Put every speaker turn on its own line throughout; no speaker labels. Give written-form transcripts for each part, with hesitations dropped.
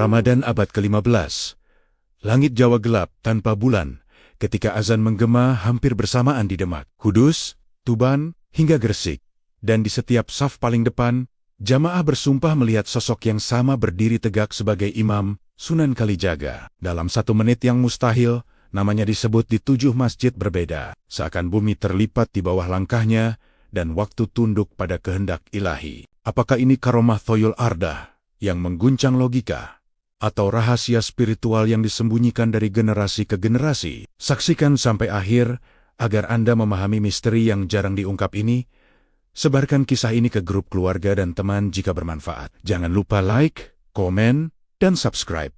Ramadan abad ke-15. Langit Jawa gelap tanpa bulan ketika azan menggema hampir bersamaan di Demak, Kudus, Tuban, hingga Gresik. Dan di setiap saf paling depan, jamaah bersumpah melihat sosok yang sama berdiri tegak sebagai imam, Sunan Kalijaga. Dalam 1 menit yang mustahil, namanya disebut di 7 masjid berbeda. Seakan bumi terlipat di bawah langkahnya dan waktu tunduk pada kehendak ilahi. Apakah ini karomah Thoyul Ardah yang mengguncang logika? Atau rahasia spiritual yang disembunyikan dari generasi ke generasi? Saksikan sampai akhir agar Anda memahami misteri yang jarang diungkap ini. Sebarkan kisah ini ke grup keluarga dan teman jika bermanfaat. Jangan lupa like, komen, dan subscribe.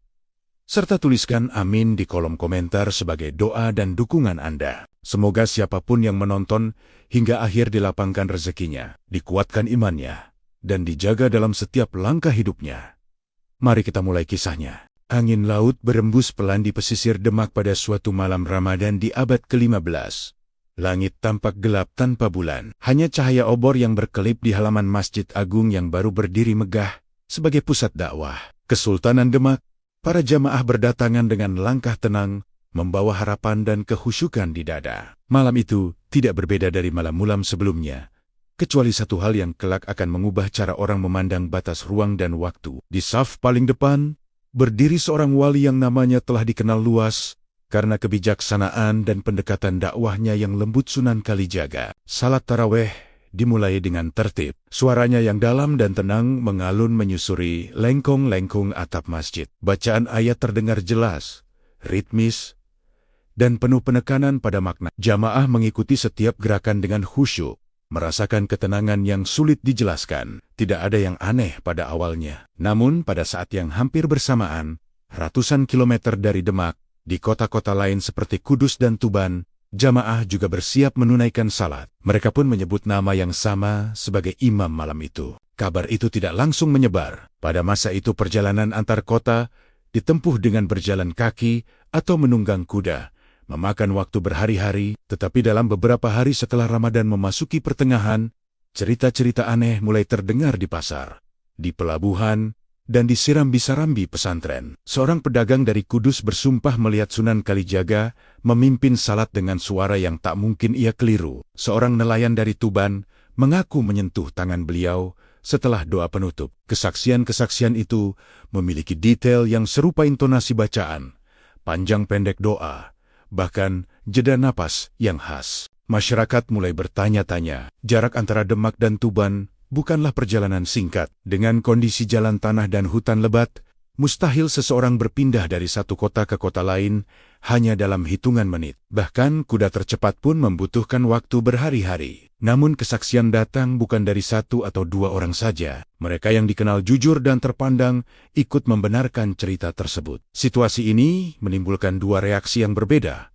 Serta tuliskan amin di kolom komentar sebagai doa dan dukungan Anda. Semoga siapapun yang menonton hingga akhir dilapangkan rezekinya, dikuatkan imannya, dan dijaga dalam setiap langkah hidupnya. Mari kita mulai kisahnya. Angin laut berembus pelan di pesisir Demak pada suatu malam Ramadan di abad ke-15. Langit tampak gelap tanpa bulan. Hanya cahaya obor yang berkelip di halaman Masjid Agung yang baru berdiri megah sebagai pusat dakwah Kesultanan Demak. Para jamaah berdatangan dengan langkah tenang, membawa harapan dan kehusyukan di dada. Malam itu tidak berbeda dari malam-malam sebelumnya, kecuali satu hal yang kelak akan mengubah cara orang memandang batas ruang dan waktu. Di saf paling depan, berdiri seorang wali yang namanya telah dikenal luas karena kebijaksanaan dan pendekatan dakwahnya yang lembut, Sunan Kalijaga. Salat tarawih dimulai dengan tertib. Suaranya yang dalam dan tenang mengalun menyusuri lengkung-lengkung atap masjid. Bacaan ayat terdengar jelas, ritmis, dan penuh penekanan pada makna. Jamaah mengikuti setiap gerakan dengan khusyuk, merasakan ketenangan yang sulit dijelaskan. Tidak ada yang aneh pada awalnya. Namun pada saat yang hampir bersamaan, ratusan kilometer dari Demak, di kota-kota lain seperti Kudus dan Tuban, jamaah juga bersiap menunaikan salat. Mereka pun menyebut nama yang sama sebagai imam malam itu. Kabar itu tidak langsung menyebar. Pada masa itu perjalanan antar kota ditempuh dengan berjalan kaki atau menunggang kuda, memakan waktu berhari-hari. Tetapi dalam beberapa hari setelah Ramadan memasuki pertengahan, cerita-cerita aneh mulai terdengar di pasar, di pelabuhan, dan di serambi-serambi pesantren. Seorang pedagang dari Kudus bersumpah melihat Sunan Kalijaga memimpin salat dengan suara yang tak mungkin ia keliru. Seorang nelayan dari Tuban mengaku menyentuh tangan beliau setelah doa penutup. Kesaksian-kesaksian itu memiliki detail yang serupa intonasi bacaan, panjang pendek doa, bahkan jeda napas yang khas. Masyarakat mulai bertanya-tanya, jarak antara Demak dan Tuban bukanlah perjalanan singkat. Dengan kondisi jalan tanah dan hutan lebat, mustahil seseorang berpindah dari satu kota ke kota lain hanya dalam hitungan menit. Bahkan kuda tercepat pun membutuhkan waktu berhari-hari. Namun kesaksian datang bukan dari 1 atau 2 orang saja. Mereka yang dikenal jujur dan terpandang ikut membenarkan cerita tersebut. Situasi ini menimbulkan 2 reaksi yang berbeda,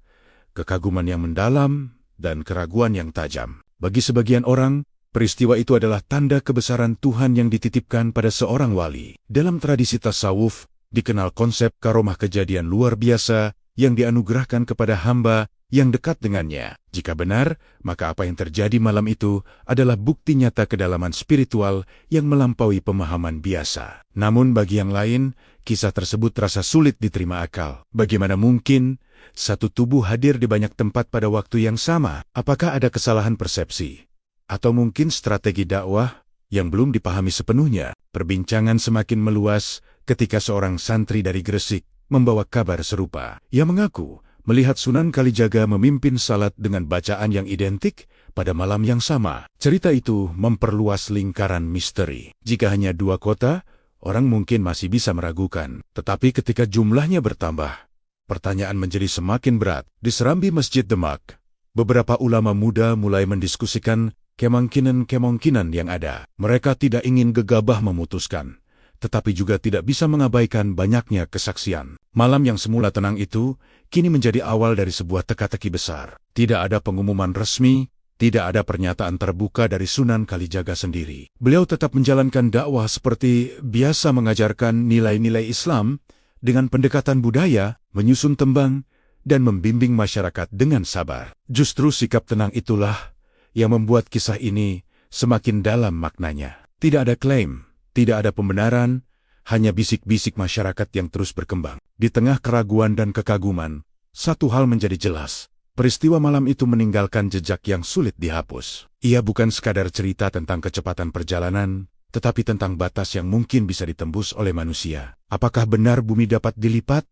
kekaguman yang mendalam dan keraguan yang tajam. Bagi sebagian orang, peristiwa itu adalah tanda kebesaran Tuhan yang dititipkan pada seorang wali. Dalam tradisi tasawuf, dikenal konsep karomah, kejadian luar biasa yang dianugerahkan kepada hamba yang dekat dengannya. Jika benar, maka apa yang terjadi malam itu adalah bukti nyata kedalaman spiritual yang melampaui pemahaman biasa. Namun bagi yang lain, kisah tersebut terasa sulit diterima akal. Bagaimana mungkin satu tubuh hadir di banyak tempat pada waktu yang sama? Apakah ada kesalahan persepsi? Atau mungkin strategi dakwah yang belum dipahami sepenuhnya? Perbincangan semakin meluas ketika seorang santri dari Gresik membawa kabar serupa. Ia mengaku melihat Sunan Kalijaga memimpin salat dengan bacaan yang identik pada malam yang sama. Cerita itu memperluas lingkaran misteri. Jika hanya 2 kota, orang mungkin masih bisa meragukan. Tetapi ketika jumlahnya bertambah, pertanyaan menjadi semakin berat. Di serambi Masjid Demak, beberapa ulama muda mulai mendiskusikan kemungkinan yang ada. Mereka tidak ingin gegabah memutuskan, tetapi juga tidak bisa mengabaikan banyaknya kesaksian. Malam yang semula tenang itu kini menjadi awal dari sebuah teka-teki besar. Tidak ada pengumuman resmi, tidak ada pernyataan terbuka dari Sunan Kalijaga sendiri. Beliau tetap menjalankan dakwah seperti biasa, mengajarkan nilai-nilai Islam dengan pendekatan budaya, menyusun tembang, dan membimbing masyarakat dengan sabar. Justru sikap tenang itulah yang membuat kisah ini semakin dalam maknanya. Tidak ada klaim, tidak ada pembenaran, hanya bisik-bisik masyarakat yang terus berkembang. Di tengah keraguan dan kekaguman, satu hal menjadi jelas. Peristiwa malam itu meninggalkan jejak yang sulit dihapus. Ia bukan sekadar cerita tentang kecepatan perjalanan, tetapi tentang batas yang mungkin bisa ditembus oleh manusia. Apakah benar bumi dapat dilipat?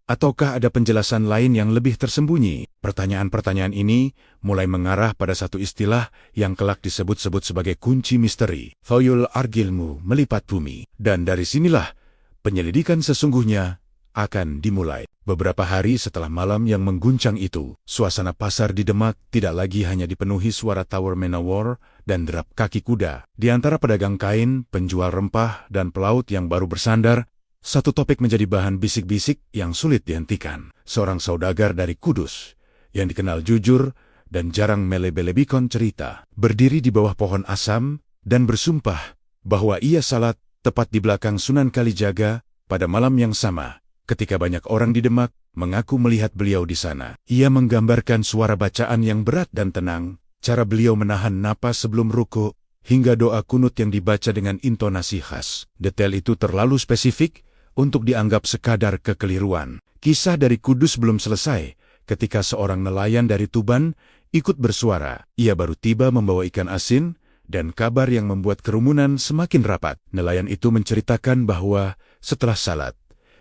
Ataukah ada penjelasan lain yang lebih tersembunyi? Pertanyaan-pertanyaan ini mulai mengarah pada satu istilah yang kelak disebut-sebut sebagai kunci misteri. Thoyul Argilmu melipat bumi. Dan dari sinilah penyelidikan sesungguhnya akan dimulai. Beberapa hari setelah malam yang mengguncang itu, suasana pasar di Demak tidak lagi hanya dipenuhi suara Tower Manowar dan derap kaki kuda. Di antara pedagang kain, penjual rempah, dan pelaut yang baru bersandar, satu topik menjadi bahan bisik-bisik yang sulit dihentikan. Seorang saudagar dari Kudus, yang dikenal jujur dan jarang melebelebikon cerita, berdiri di bawah pohon asam dan bersumpah bahwa ia salat tepat di belakang Sunan Kalijaga pada malam yang sama. Ketika banyak orang di Demak mengaku melihat beliau di sana. Ia menggambarkan suara bacaan yang berat dan tenang, cara beliau menahan napas sebelum ruku, hingga doa kunut yang dibaca dengan intonasi khas. Detail itu terlalu spesifik untuk dianggap sekadar kekeliruan. Kisah dari Kudus belum selesai ketika seorang nelayan dari Tuban ikut bersuara. Ia baru tiba membawa ikan asin dan kabar yang membuat kerumunan semakin rapat. Nelayan itu menceritakan bahwa setelah salat,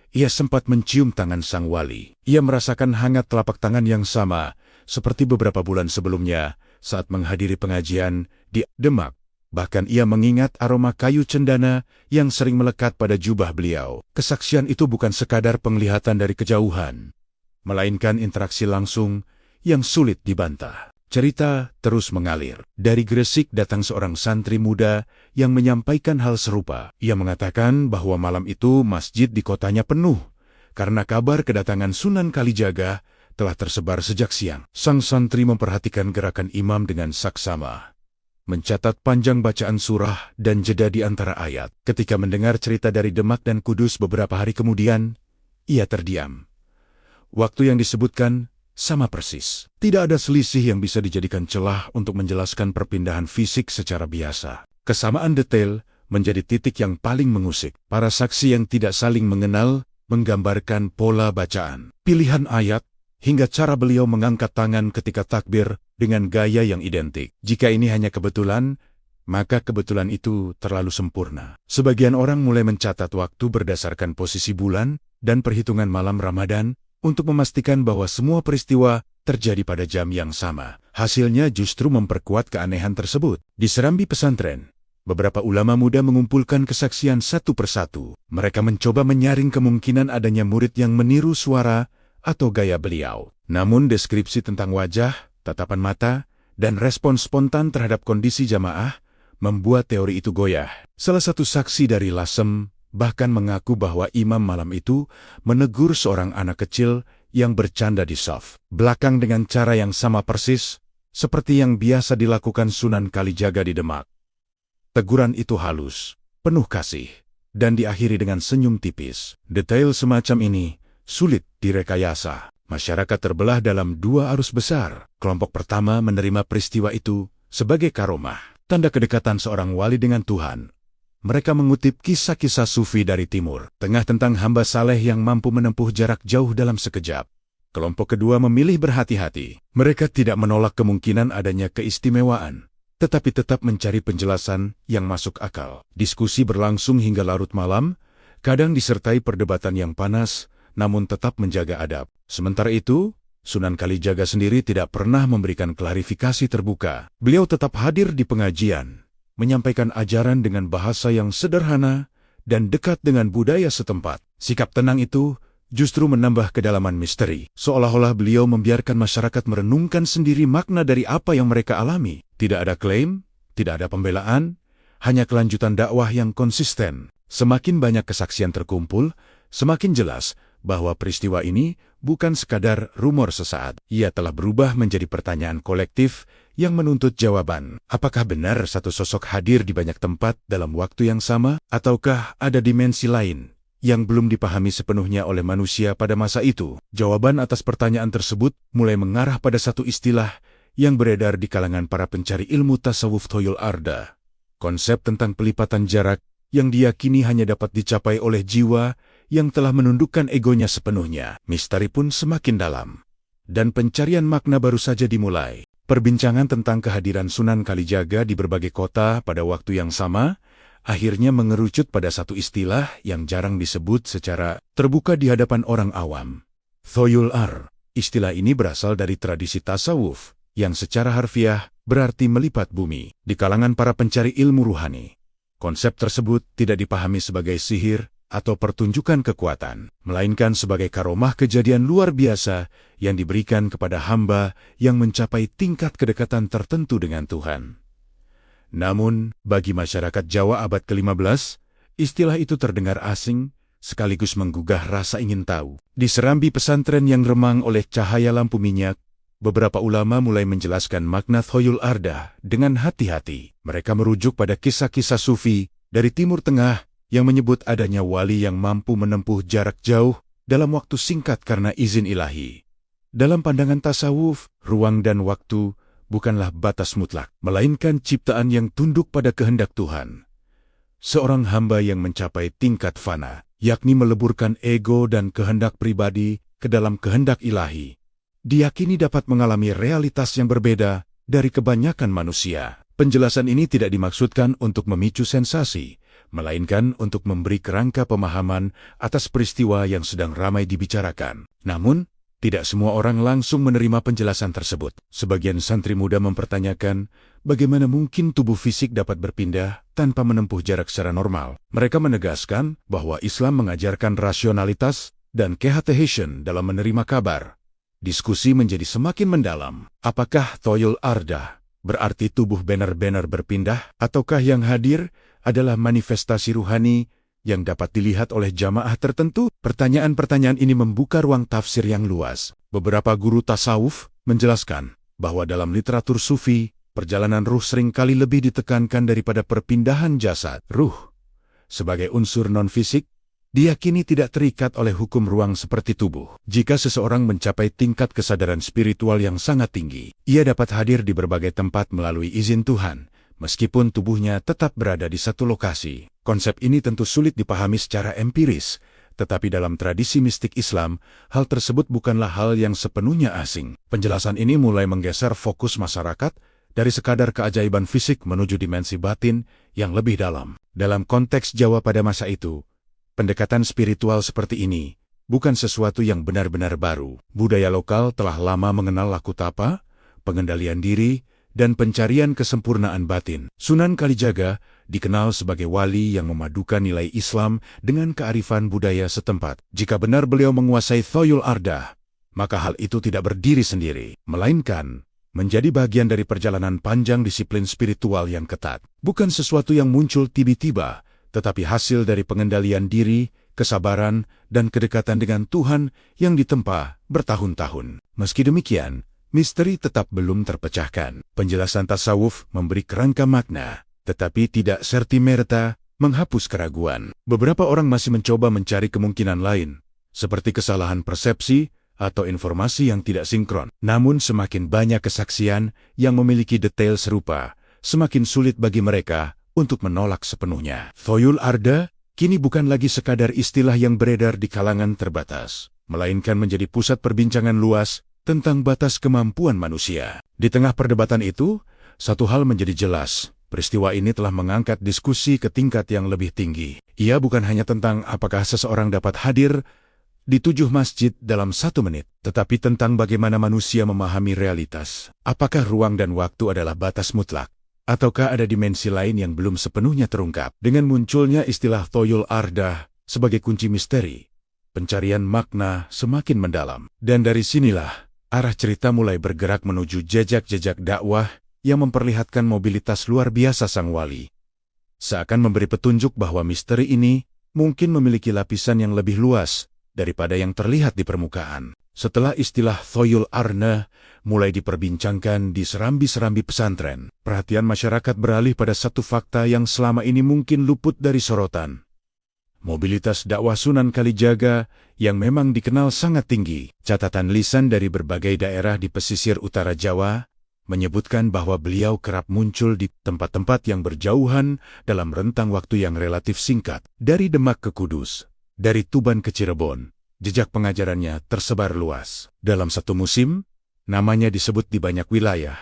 ia sempat mencium tangan sang wali. Ia merasakan hangat telapak tangan yang sama seperti beberapa bulan sebelumnya saat menghadiri pengajian di Demak. Bahkan ia mengingat aroma kayu cendana yang sering melekat pada jubah beliau. Kesaksian itu bukan sekadar penglihatan dari kejauhan, melainkan interaksi langsung yang sulit dibantah. Cerita terus mengalir. Dari Gresik datang seorang santri muda yang menyampaikan hal serupa. Ia mengatakan bahwa malam itu masjid di kotanya penuh, karena kabar kedatangan Sunan Kalijaga telah tersebar sejak siang. Sang santri memperhatikan gerakan imam dengan saksama, mencatat panjang bacaan surah dan jeda di antara ayat. Ketika mendengar cerita dari Demak dan Kudus beberapa hari kemudian, ia terdiam. Waktu yang disebutkan sama persis. Tidak ada selisih yang bisa dijadikan celah untuk menjelaskan perpindahan fisik secara biasa. Kesamaan detail menjadi titik yang paling mengusik. Para saksi yang tidak saling mengenal menggambarkan pola bacaan, pilihan ayat, hingga cara beliau mengangkat tangan ketika takbir dengan gaya yang identik. Jika ini hanya kebetulan, maka kebetulan itu terlalu sempurna. Sebagian orang mulai mencatat waktu berdasarkan posisi bulan dan perhitungan malam Ramadan, untuk memastikan bahwa semua peristiwa terjadi pada jam yang sama. Hasilnya justru memperkuat keanehan tersebut. Di serambi pesantren, beberapa ulama muda mengumpulkan kesaksian satu persatu. Mereka mencoba menyaring kemungkinan adanya murid yang meniru suara atau gaya beliau. Namun deskripsi tentang wajah, tatapan mata, dan respon spontan terhadap kondisi jamaah membuat teori itu goyah. Salah satu saksi dari Lasem bahkan mengaku bahwa imam malam itu menegur seorang anak kecil yang bercanda di saf belakang dengan cara yang sama persis seperti yang biasa dilakukan Sunan Kalijaga di Demak. Teguran itu halus, penuh kasih, dan diakhiri dengan senyum tipis. Detail semacam ini sulit direkayasa. Masyarakat terbelah dalam dua arus besar. Kelompok pertama menerima peristiwa itu sebagai karomah, tanda kedekatan seorang wali dengan Tuhan. Mereka mengutip kisah-kisah sufi dari Timur Tengah tentang hamba saleh yang mampu menempuh jarak jauh dalam sekejap. Kelompok kedua memilih berhati-hati. Mereka tidak menolak kemungkinan adanya keistimewaan, tetapi tetap mencari penjelasan yang masuk akal. Diskusi berlangsung hingga larut malam, kadang disertai perdebatan yang panas, namun tetap menjaga adab. Sementara itu, Sunan Kalijaga sendiri tidak pernah memberikan klarifikasi terbuka. Beliau tetap hadir di pengajian, menyampaikan ajaran dengan bahasa yang sederhana dan dekat dengan budaya setempat. Sikap tenang itu justru menambah kedalaman misteri. Seolah-olah beliau membiarkan masyarakat merenungkan sendiri makna dari apa yang mereka alami. Tidak ada klaim, tidak ada pembelaan, hanya kelanjutan dakwah yang konsisten. Semakin banyak kesaksian terkumpul, semakin jelas bahwa peristiwa ini bukan sekadar rumor sesaat. Ia telah berubah menjadi pertanyaan kolektif yang menuntut jawaban. Apakah benar satu sosok hadir di banyak tempat dalam waktu yang sama? Ataukah ada dimensi lain yang belum dipahami sepenuhnya oleh manusia pada masa itu? Jawaban atas pertanyaan tersebut mulai mengarah pada satu istilah yang beredar di kalangan para pencari ilmu tasawuf Thoyul Arda. Konsep tentang pelipatan jarak yang diyakini hanya dapat dicapai oleh jiwa yang telah menundukkan egonya sepenuhnya. Misteri pun semakin dalam, dan pencarian makna baru saja dimulai. Perbincangan tentang kehadiran Sunan Kalijaga di berbagai kota pada waktu yang sama akhirnya mengerucut pada satu istilah yang jarang disebut secara terbuka di hadapan orang awam. Thoyul Ar. Istilah ini berasal dari tradisi tasawuf, yang secara harfiah berarti melipat bumi. Di kalangan para pencari ilmu ruhani, konsep tersebut tidak dipahami sebagai sihir atau pertunjukan kekuatan, melainkan sebagai karomah kejadian luar biasa yang diberikan kepada hamba yang mencapai tingkat kedekatan tertentu dengan Tuhan. Namun, bagi masyarakat Jawa abad ke-15, istilah itu terdengar asing, sekaligus menggugah rasa ingin tahu. Di serambi pesantren yang remang oleh cahaya lampu minyak, beberapa ulama mulai menjelaskan makna Thoyul Ardah dengan hati-hati. Mereka merujuk pada kisah-kisah sufi dari Timur Tengah yang menyebut adanya wali yang mampu menempuh jarak jauh dalam waktu singkat karena izin ilahi. Dalam pandangan tasawuf, ruang dan waktu bukanlah batas mutlak, melainkan ciptaan yang tunduk pada kehendak Tuhan. Seorang hamba yang mencapai tingkat fana, yakni meleburkan ego dan kehendak pribadi ke dalam kehendak ilahi, diyakini dapat mengalami realitas yang berbeda dari kebanyakan manusia. Penjelasan ini tidak dimaksudkan untuk memicu sensasi, melainkan untuk memberi kerangka pemahaman atas peristiwa yang sedang ramai dibicarakan. Namun, tidak semua orang langsung menerima penjelasan tersebut. Sebagian santri muda mempertanyakan bagaimana mungkin tubuh fisik dapat berpindah tanpa menempuh jarak secara normal. Mereka menegaskan bahwa Islam mengajarkan rasionalitas dan kehati-hatian dalam menerima kabar. Diskusi menjadi semakin mendalam. Apakah Thoyul Ardah berarti tubuh benar-benar berpindah, ataukah yang hadir adalah manifestasi ruhani yang dapat dilihat oleh jamaah tertentu? Pertanyaan-pertanyaan ini membuka ruang tafsir yang luas. Beberapa guru tasawuf menjelaskan bahwa dalam literatur sufi, perjalanan ruh seringkali lebih ditekankan daripada perpindahan jasad. Ruh, sebagai unsur non-fisik, diyakini tidak terikat oleh hukum ruang seperti tubuh. Jika seseorang mencapai tingkat kesadaran spiritual yang sangat tinggi, ia dapat hadir di berbagai tempat melalui izin Tuhan, meskipun tubuhnya tetap berada di satu lokasi. Konsep ini tentu sulit dipahami secara empiris, tetapi dalam tradisi mistik Islam, hal tersebut bukanlah hal yang sepenuhnya asing. Penjelasan ini mulai menggeser fokus masyarakat dari sekadar keajaiban fisik menuju dimensi batin yang lebih dalam. Dalam konteks Jawa pada masa itu, pendekatan spiritual seperti ini bukan sesuatu yang benar-benar baru. Budaya lokal telah lama mengenal laku tapa, pengendalian diri, dan pencarian kesempurnaan batin. Sunan Kalijaga dikenal sebagai wali yang memadukan nilai Islam dengan kearifan budaya setempat. Jika benar beliau menguasai Thoyul Ardah, maka hal itu tidak berdiri sendiri, melainkan menjadi bagian dari perjalanan panjang disiplin spiritual yang ketat. Bukan sesuatu yang muncul tiba-tiba, tetapi hasil dari pengendalian diri, kesabaran, dan kedekatan dengan Tuhan yang ditempa bertahun-tahun. Meski demikian, misteri tetap belum terpecahkan. Penjelasan tasawuf memberi kerangka makna, tetapi tidak serta-merta menghapus keraguan. Beberapa orang masih mencoba mencari kemungkinan lain, seperti kesalahan persepsi atau informasi yang tidak sinkron. Namun semakin banyak kesaksian yang memiliki detail serupa, semakin sulit bagi mereka untuk menolak sepenuhnya. Thoyul Ardah kini bukan lagi sekadar istilah yang beredar di kalangan terbatas, melainkan menjadi pusat perbincangan luas tentang batas kemampuan manusia. Di tengah perdebatan itu, satu hal menjadi jelas. Peristiwa ini telah mengangkat diskusi ke tingkat yang lebih tinggi. Ia bukan hanya tentang apakah seseorang dapat hadir di 7 masjid dalam 1 menit, tetapi tentang bagaimana manusia memahami realitas. Apakah ruang dan waktu adalah batas mutlak? Ataukah ada dimensi lain yang belum sepenuhnya terungkap? Dengan munculnya istilah Thoyul Ardah sebagai kunci misteri, pencarian makna semakin mendalam. Dan dari sinilah arah cerita mulai bergerak menuju jejak-jejak dakwah yang memperlihatkan mobilitas luar biasa sang wali. Seakan memberi petunjuk bahwa misteri ini mungkin memiliki lapisan yang lebih luas daripada yang terlihat di permukaan. Setelah istilah Thoyul Ardah mulai diperbincangkan di serambi-serambi pesantren, perhatian masyarakat beralih pada satu fakta yang selama ini mungkin luput dari sorotan. Mobilitas dakwah Sunan Kalijaga yang memang dikenal sangat tinggi. Catatan lisan dari berbagai daerah di pesisir utara Jawa menyebutkan bahwa beliau kerap muncul di tempat-tempat yang berjauhan dalam rentang waktu yang relatif singkat, dari Demak ke Kudus, dari Tuban ke Cirebon. Jejak pengajarannya tersebar luas. Dalam satu musim, namanya disebut di banyak wilayah.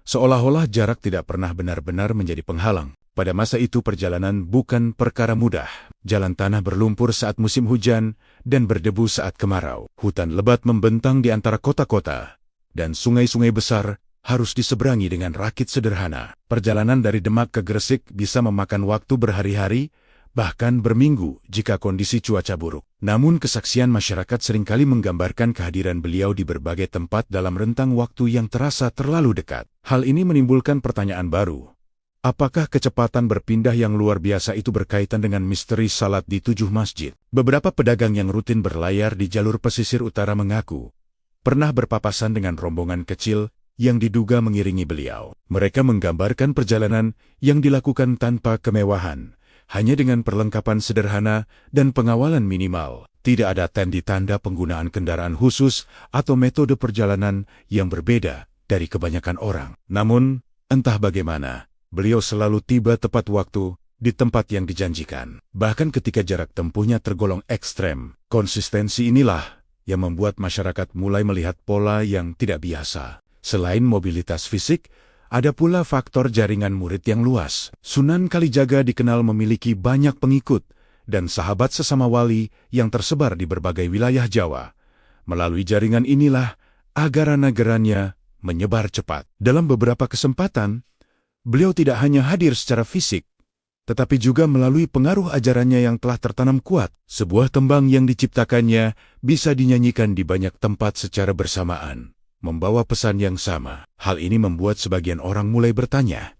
Seolah-olah jarak tidak pernah benar-benar menjadi penghalang. Pada masa itu perjalanan bukan perkara mudah. Jalan tanah berlumpur saat musim hujan dan berdebu saat kemarau. Hutan lebat membentang di antara kota-kota, dan sungai-sungai besar harus diseberangi dengan rakit sederhana. Perjalanan dari Demak ke Gresik bisa memakan waktu berhari-hari, bahkan berminggu jika kondisi cuaca buruk. Namun kesaksian masyarakat seringkali menggambarkan kehadiran beliau di berbagai tempat dalam rentang waktu yang terasa terlalu dekat. Hal ini menimbulkan pertanyaan baru. Apakah kecepatan berpindah yang luar biasa itu berkaitan dengan misteri salat di 7 masjid? Beberapa pedagang yang rutin berlayar di jalur pesisir utara mengaku pernah berpapasan dengan rombongan kecil yang diduga mengiringi beliau. Mereka menggambarkan perjalanan yang dilakukan tanpa kemewahan, hanya dengan perlengkapan sederhana dan pengawalan minimal. Tidak ada tanda penggunaan kendaraan khusus atau metode perjalanan yang berbeda dari kebanyakan orang. Namun, entah bagaimana, beliau selalu tiba tepat waktu di tempat yang dijanjikan. Bahkan ketika jarak tempuhnya tergolong ekstrem, konsistensi inilah yang membuat masyarakat mulai melihat pola yang tidak biasa. Selain mobilitas fisik, ada pula faktor jaringan murid yang luas. Sunan Kalijaga dikenal memiliki banyak pengikut dan sahabat sesama wali yang tersebar di berbagai wilayah Jawa. Melalui jaringan inilah ajaran-ajarannya menyebar cepat. Dalam beberapa kesempatan, beliau tidak hanya hadir secara fisik, tetapi juga melalui pengaruh ajarannya yang telah tertanam kuat. Sebuah tembang yang diciptakannya bisa dinyanyikan di banyak tempat secara bersamaan, membawa pesan yang sama. Hal ini membuat sebagian orang mulai bertanya,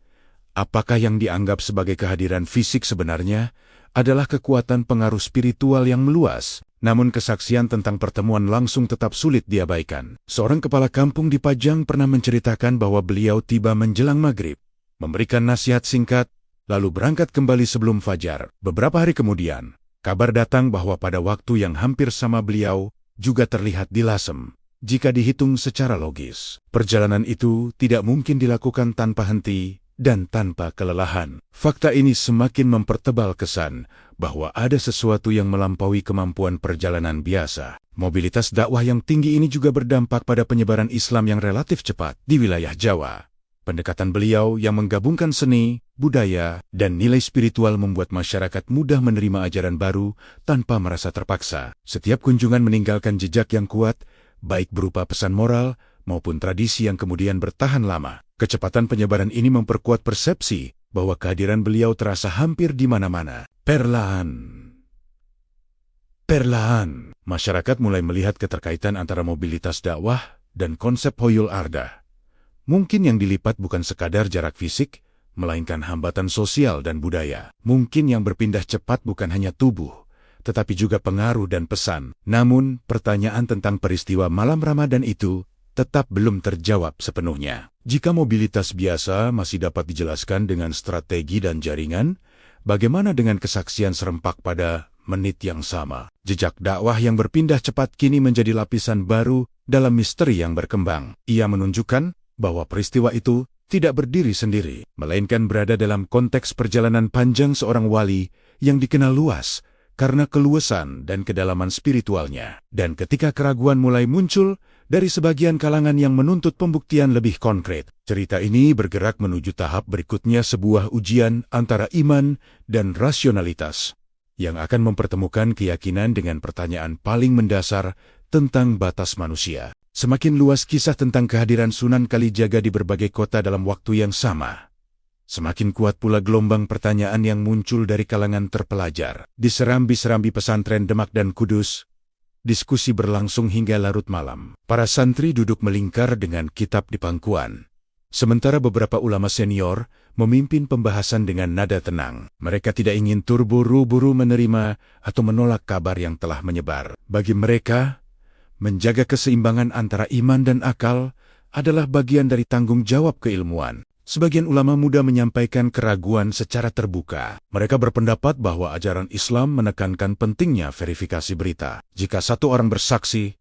apakah yang dianggap sebagai kehadiran fisik sebenarnya adalah kekuatan pengaruh spiritual yang meluas? Namun kesaksian tentang pertemuan langsung tetap sulit diabaikan. Seorang kepala kampung di Pajang pernah menceritakan bahwa beliau tiba menjelang maghrib, memberikan nasihat singkat, lalu berangkat kembali sebelum fajar. Beberapa hari kemudian, kabar datang bahwa pada waktu yang hampir sama beliau juga terlihat di Lasem. Jika dihitung secara logis, perjalanan itu tidak mungkin dilakukan tanpa henti dan tanpa kelelahan. Fakta ini semakin mempertebal kesan bahwa ada sesuatu yang melampaui kemampuan perjalanan biasa. Mobilitas dakwah yang tinggi ini juga berdampak pada penyebaran Islam yang relatif cepat di wilayah Jawa. Pendekatan beliau yang menggabungkan seni, budaya, dan nilai spiritual membuat masyarakat mudah menerima ajaran baru tanpa merasa terpaksa. Setiap kunjungan meninggalkan jejak yang kuat, baik berupa pesan moral maupun tradisi yang kemudian bertahan lama. Kecepatan penyebaran ini memperkuat persepsi bahwa kehadiran beliau terasa hampir di mana-mana. Perlahan, masyarakat mulai melihat keterkaitan antara mobilitas dakwah dan konsep Hoyul Arda. Mungkin yang dilipat bukan sekadar jarak fisik, melainkan hambatan sosial dan budaya. Mungkin yang berpindah cepat bukan hanya tubuh, tetapi juga pengaruh dan pesan. Namun, pertanyaan tentang peristiwa malam Ramadan itu tetap belum terjawab sepenuhnya. Jika mobilitas biasa masih dapat dijelaskan dengan strategi dan jaringan, bagaimana dengan kesaksian serempak pada menit yang sama? Jejak dakwah yang berpindah cepat kini menjadi lapisan baru dalam misteri yang berkembang. Ia menunjukkan bahwa peristiwa itu tidak berdiri sendiri, melainkan berada dalam konteks perjalanan panjang seorang wali yang dikenal luas karena keluasan dan kedalaman spiritualnya. Dan ketika keraguan mulai muncul dari sebagian kalangan yang menuntut pembuktian lebih konkret, cerita ini bergerak menuju tahap berikutnya, sebuah ujian antara iman dan rasionalitas yang akan mempertemukan keyakinan dengan pertanyaan paling mendasar tentang batas manusia. Semakin luas kisah tentang kehadiran Sunan Kalijaga di berbagai kota dalam waktu yang sama, semakin kuat pula gelombang pertanyaan yang muncul dari kalangan terpelajar. Di serambi-serambi pesantren Demak dan Kudus, diskusi berlangsung hingga larut malam. Para santri duduk melingkar dengan kitab di pangkuan, sementara beberapa ulama senior memimpin pembahasan dengan nada tenang. Mereka tidak ingin terburu-buru menerima atau menolak kabar yang telah menyebar. Bagi mereka, menjaga keseimbangan antara iman dan akal adalah bagian dari tanggung jawab keilmuan. Sebagian ulama muda menyampaikan keraguan secara terbuka. Mereka berpendapat bahwa ajaran Islam menekankan pentingnya verifikasi berita. Jika satu orang bersaksi,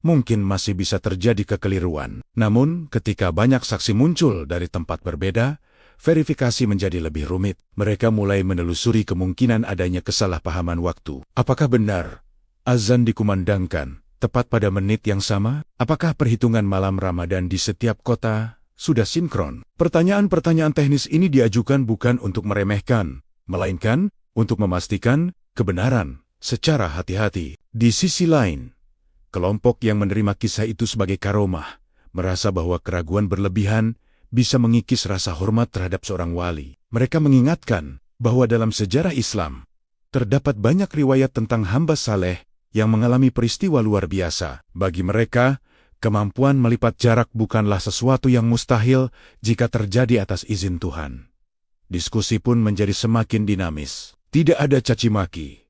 mungkin masih bisa terjadi kekeliruan. Namun, ketika banyak saksi muncul dari tempat berbeda, verifikasi menjadi lebih rumit. Mereka mulai menelusuri kemungkinan adanya kesalahpahaman waktu. Apakah benar azan dikumandangkan tepat pada menit yang sama? Apakah perhitungan malam Ramadan di setiap kota sudah sinkron? Pertanyaan-pertanyaan teknis ini diajukan bukan untuk meremehkan, melainkan untuk memastikan kebenaran secara hati-hati. Di sisi lain, kelompok yang menerima kisah itu sebagai karomah merasa bahwa keraguan berlebihan bisa mengikis rasa hormat terhadap seorang wali. Mereka mengingatkan bahwa dalam sejarah Islam terdapat banyak riwayat tentang hamba saleh yang mengalami peristiwa luar biasa. Bagi mereka, kemampuan melipat jarak bukanlah sesuatu yang mustahil jika terjadi atas izin Tuhan. Diskusi pun menjadi semakin dinamis. Tidak ada caci maki,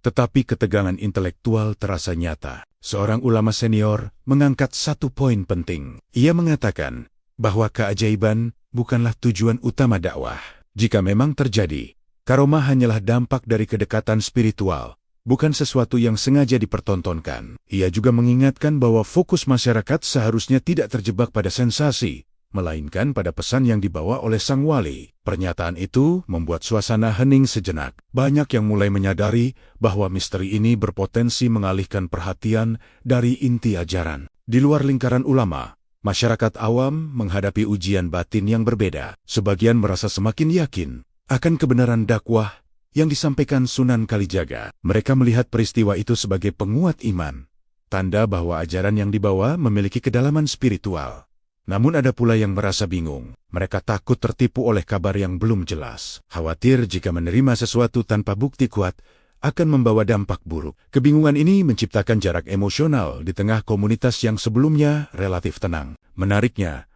tetapi ketegangan intelektual terasa nyata. Seorang ulama senior mengangkat satu poin penting. Ia mengatakan bahwa keajaiban bukanlah tujuan utama dakwah. Jika memang terjadi, karomah hanyalah dampak dari kedekatan spiritual, bukan sesuatu yang sengaja dipertontonkan. Ia juga mengingatkan bahwa fokus masyarakat seharusnya tidak terjebak pada sensasi, melainkan pada pesan yang dibawa oleh sang wali. Pernyataan itu membuat suasana hening sejenak. Banyak yang mulai menyadari bahwa misteri ini berpotensi mengalihkan perhatian dari inti ajaran. Di luar lingkaran ulama, masyarakat awam menghadapi ujian batin yang berbeda. Sebagian merasa semakin yakin akan kebenaran dakwah yang disampaikan Sunan Kalijaga. Mereka melihat peristiwa itu sebagai penguat iman, tanda bahwa ajaran yang dibawa memiliki kedalaman spiritual. Namun ada pula yang merasa bingung. Mereka takut tertipu oleh kabar yang belum jelas. Khawatir jika menerima sesuatu tanpa bukti kuat akan membawa dampak buruk. Kebingungan ini menciptakan jarak emosional di tengah komunitas yang sebelumnya relatif tenang. Menariknya,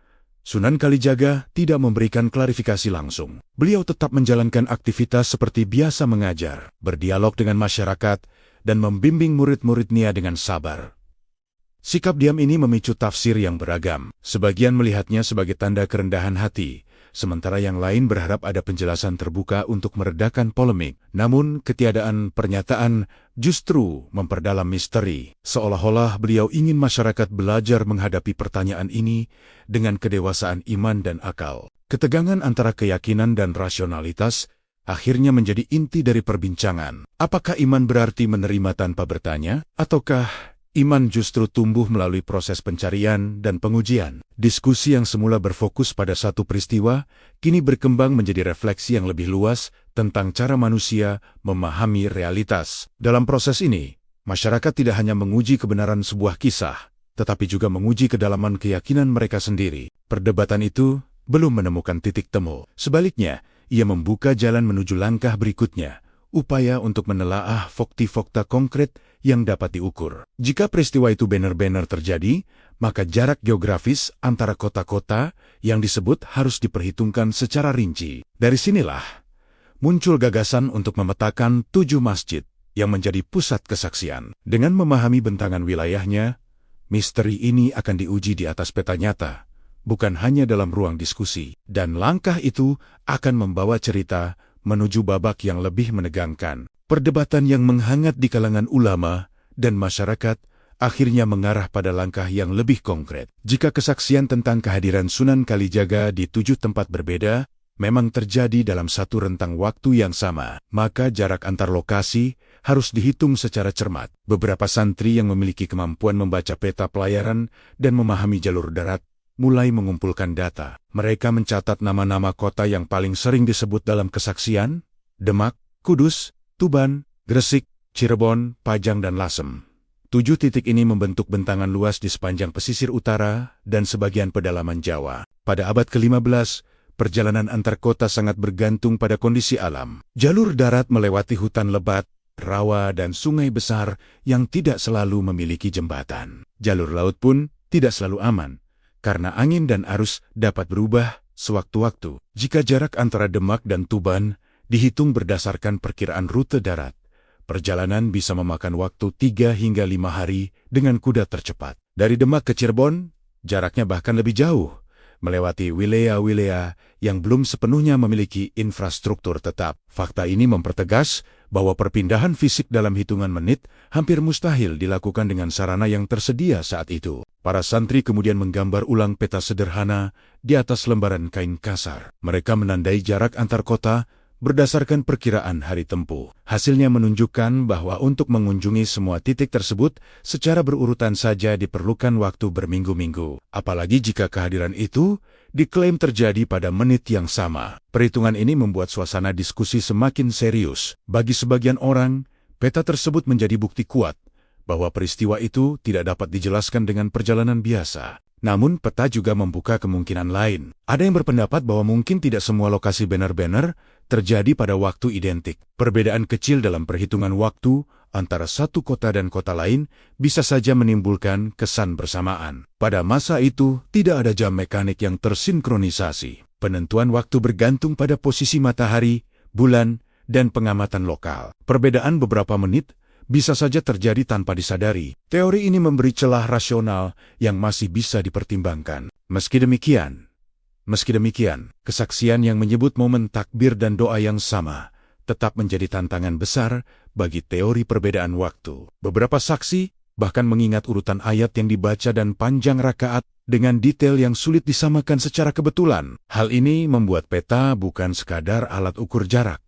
Sunan Kalijaga tidak memberikan klarifikasi langsung. Beliau tetap menjalankan aktivitas seperti biasa mengajar, berdialog dengan masyarakat, dan membimbing murid-muridnya dengan sabar. Sikap diam ini memicu tafsir yang beragam. Sebagian melihatnya sebagai tanda kerendahan hati, sementara yang lain berharap ada penjelasan terbuka untuk meredakan polemik. Namun, ketiadaan pernyataan justru memperdalam misteri. Seolah-olah beliau ingin masyarakat belajar menghadapi pertanyaan ini dengan kedewasaan iman dan akal. Ketegangan antara keyakinan dan rasionalitas akhirnya menjadi inti dari perbincangan. Apakah iman berarti menerima tanpa bertanya? Ataukah iman justru tumbuh melalui proses pencarian dan pengujian? Diskusi yang semula berfokus pada satu peristiwa, kini berkembang menjadi refleksi yang lebih luas tentang cara manusia memahami realitas. Dalam proses ini, masyarakat tidak hanya menguji kebenaran sebuah kisah, tetapi juga menguji kedalaman keyakinan mereka sendiri. Perdebatan itu belum menemukan titik temu. Sebaliknya, ia membuka jalan menuju langkah berikutnya, upaya untuk menelaah fakta-fakta konkret yang dapat diukur. Jika peristiwa itu benar-benar terjadi, maka jarak geografis antara kota-kota yang disebut harus diperhitungkan secara rinci. Dari sinilah muncul gagasan untuk memetakan 7 masjid yang menjadi pusat kesaksian. Dengan memahami bentangan wilayahnya, misteri ini akan diuji di atas peta nyata, bukan hanya dalam ruang diskusi. Dan langkah itu akan membawa cerita menuju babak yang lebih menegangkan. Perdebatan yang menghangat di kalangan ulama dan masyarakat akhirnya mengarah pada langkah yang lebih konkret. Jika kesaksian tentang kehadiran Sunan Kalijaga di 7 tempat berbeda memang terjadi dalam satu rentang waktu yang sama, maka jarak antar lokasi harus dihitung secara cermat. Beberapa santri yang memiliki kemampuan membaca peta pelayaran dan memahami jalur darat mulai mengumpulkan data. Mereka mencatat nama-nama kota yang paling sering disebut dalam kesaksian: Demak, Kudus, Tuban, Gresik, Cirebon, Pajang, dan Lasem. 7 titik ini membentuk bentangan luas di sepanjang pesisir utara dan sebagian pedalaman Jawa. Pada abad ke-15, perjalanan antar kota sangat bergantung pada kondisi alam. Jalur darat melewati hutan lebat, rawa, dan sungai besar yang tidak selalu memiliki jembatan. Jalur laut pun tidak selalu aman, karena angin dan arus dapat berubah sewaktu-waktu. Jika jarak antara Demak dan Tuban dihitung berdasarkan perkiraan rute darat, perjalanan bisa memakan waktu 3 hingga 5 hari dengan kuda tercepat. Dari Demak ke Cirebon, jaraknya bahkan lebih jauh, melewati wilayah-wilayah yang belum sepenuhnya memiliki infrastruktur tetap. Fakta ini mempertegas bahwa perpindahan fisik dalam hitungan menit hampir mustahil dilakukan dengan sarana yang tersedia saat itu. Para santri kemudian menggambar ulang peta sederhana di atas lembaran kain kasar. Mereka menandai jarak antar kota berdasarkan perkiraan hari tempuh. Hasilnya menunjukkan bahwa untuk mengunjungi semua titik tersebut secara berurutan saja diperlukan waktu berminggu-minggu. Apalagi jika kehadiran itu diklaim terjadi pada menit yang sama. Perhitungan ini membuat suasana diskusi semakin serius. Bagi sebagian orang, peta tersebut menjadi bukti kuat bahwa peristiwa itu tidak dapat dijelaskan dengan perjalanan biasa. Namun, peta juga membuka kemungkinan lain. Ada yang berpendapat bahwa mungkin tidak semua lokasi benar-benar terjadi pada waktu identik. Perbedaan kecil dalam perhitungan waktu antara satu kota dan kota lain bisa saja menimbulkan kesan bersamaan. Pada masa itu, tidak ada jam mekanik yang tersinkronisasi. Penentuan waktu bergantung pada posisi matahari, bulan, dan pengamatan lokal. Perbedaan beberapa menit bisa saja terjadi tanpa disadari. Teori ini memberi celah rasional yang masih bisa dipertimbangkan. Meski demikian, kesaksian yang menyebut momen takbir dan doa yang sama tetap menjadi tantangan besar bagi teori perbedaan waktu. Beberapa saksi bahkan mengingat urutan ayat yang dibaca dan panjang rakaat dengan detail yang sulit disamakan secara kebetulan. Hal ini membuat peta bukan sekadar alat ukur jarak,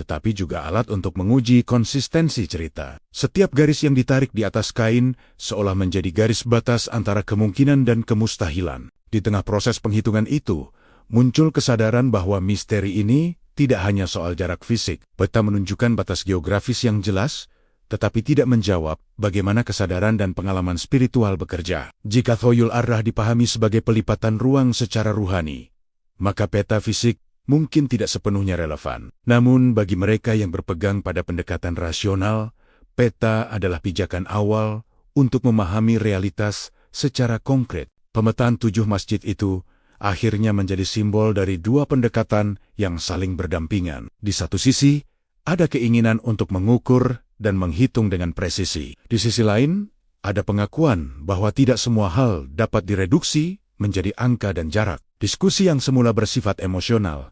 tetapi juga alat untuk menguji konsistensi cerita. Setiap garis yang ditarik di atas kain seolah menjadi garis batas antara kemungkinan dan kemustahilan. Di tengah proses penghitungan itu, muncul kesadaran bahwa misteri ini tidak hanya soal jarak fisik. Peta menunjukkan batas geografis yang jelas, tetapi tidak menjawab bagaimana kesadaran dan pengalaman spiritual bekerja. Jika Thoyul Arrah dipahami sebagai pelipatan ruang secara ruhani, maka peta fisik mungkin tidak sepenuhnya relevan. Namun bagi mereka yang berpegang pada pendekatan rasional, peta adalah pijakan awal untuk memahami realitas secara konkret. Pemetaan 7 masjid itu akhirnya menjadi simbol dari dua pendekatan yang saling berdampingan. Di satu sisi, ada keinginan untuk mengukur dan menghitung dengan presisi. Di sisi lain, ada pengakuan bahwa tidak semua hal dapat direduksi menjadi angka dan jarak. Diskusi yang semula bersifat emosional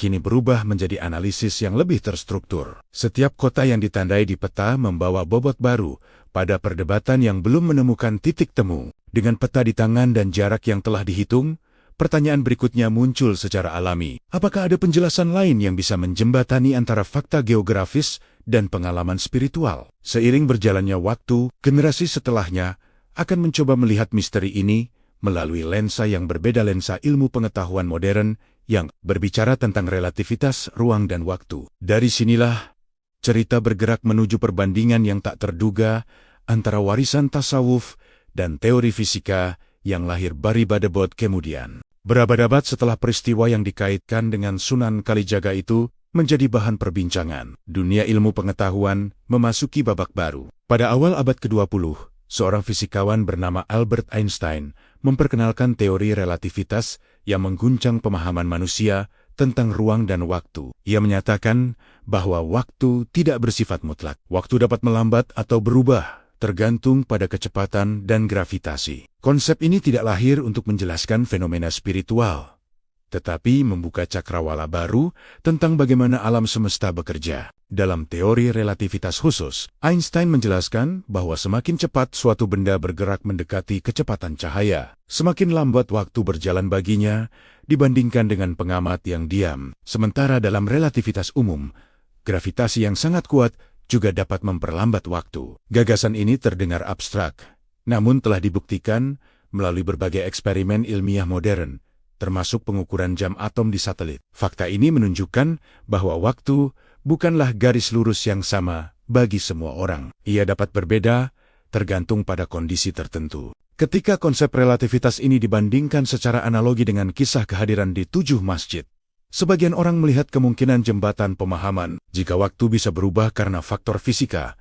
kini berubah menjadi analisis yang lebih terstruktur. Setiap kota yang ditandai di peta membawa bobot baru pada perdebatan yang belum menemukan titik temu. Dengan peta di tangan dan jarak yang telah dihitung, pertanyaan berikutnya muncul secara alami. Apakah ada penjelasan lain yang bisa menjembatani antara fakta geografis dan pengalaman spiritual? Seiring berjalannya waktu, generasi setelahnya akan mencoba melihat misteri ini melalui lensa yang berbeda, lensa ilmu pengetahuan modern yang berbicara tentang relativitas ruang dan waktu. Dari sinilah cerita bergerak menuju perbandingan yang tak terduga antara warisan tasawuf dan teori fisika yang lahir Baribadebod kemudian. Berabad-abad setelah peristiwa yang dikaitkan dengan Sunan Kalijaga itu menjadi bahan perbincangan, dunia ilmu pengetahuan memasuki babak baru. Pada awal abad ke-20, seorang fisikawan bernama Albert Einstein memperkenalkan teori relativitas yang mengguncang pemahaman manusia tentang ruang dan waktu. Ia menyatakan bahwa waktu tidak bersifat mutlak. Waktu dapat melambat atau berubah, tergantung pada kecepatan dan gravitasi. Konsep ini tidak lahir untuk menjelaskan fenomena spiritual, tetapi membuka cakrawala baru tentang bagaimana alam semesta bekerja. Dalam teori relativitas khusus, Einstein menjelaskan bahwa semakin cepat suatu benda bergerak mendekati kecepatan cahaya, semakin lambat waktu berjalan baginya dibandingkan dengan pengamat yang diam. Sementara dalam relativitas umum, gravitasi yang sangat kuat juga dapat memperlambat waktu. Gagasan ini terdengar abstrak, namun telah dibuktikan melalui berbagai eksperimen ilmiah modern, termasuk pengukuran jam atom di satelit. Fakta ini menunjukkan bahwa waktu bukanlah garis lurus yang sama bagi semua orang. Ia dapat berbeda tergantung pada kondisi tertentu. Ketika konsep relativitas ini dibandingkan secara analogi dengan kisah kehadiran di 7 masjid, sebagian orang melihat kemungkinan jembatan pemahaman. Jika waktu bisa berubah karena faktor fisika,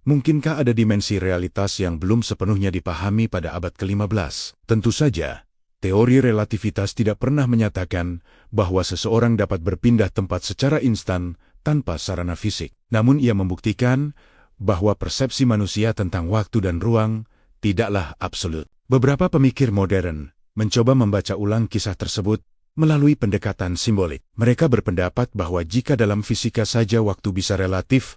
mungkinkah ada dimensi realitas yang belum sepenuhnya dipahami pada abad ke-15? Tentu saja, teori relativitas tidak pernah menyatakan bahwa seseorang dapat berpindah tempat secara instan tanpa sarana fisik. Namun ia membuktikan bahwa persepsi manusia tentang waktu dan ruang tidaklah absolut. Beberapa pemikir modern mencoba membaca ulang kisah tersebut melalui pendekatan simbolik. Mereka berpendapat bahwa jika dalam fisika saja waktu bisa relatif,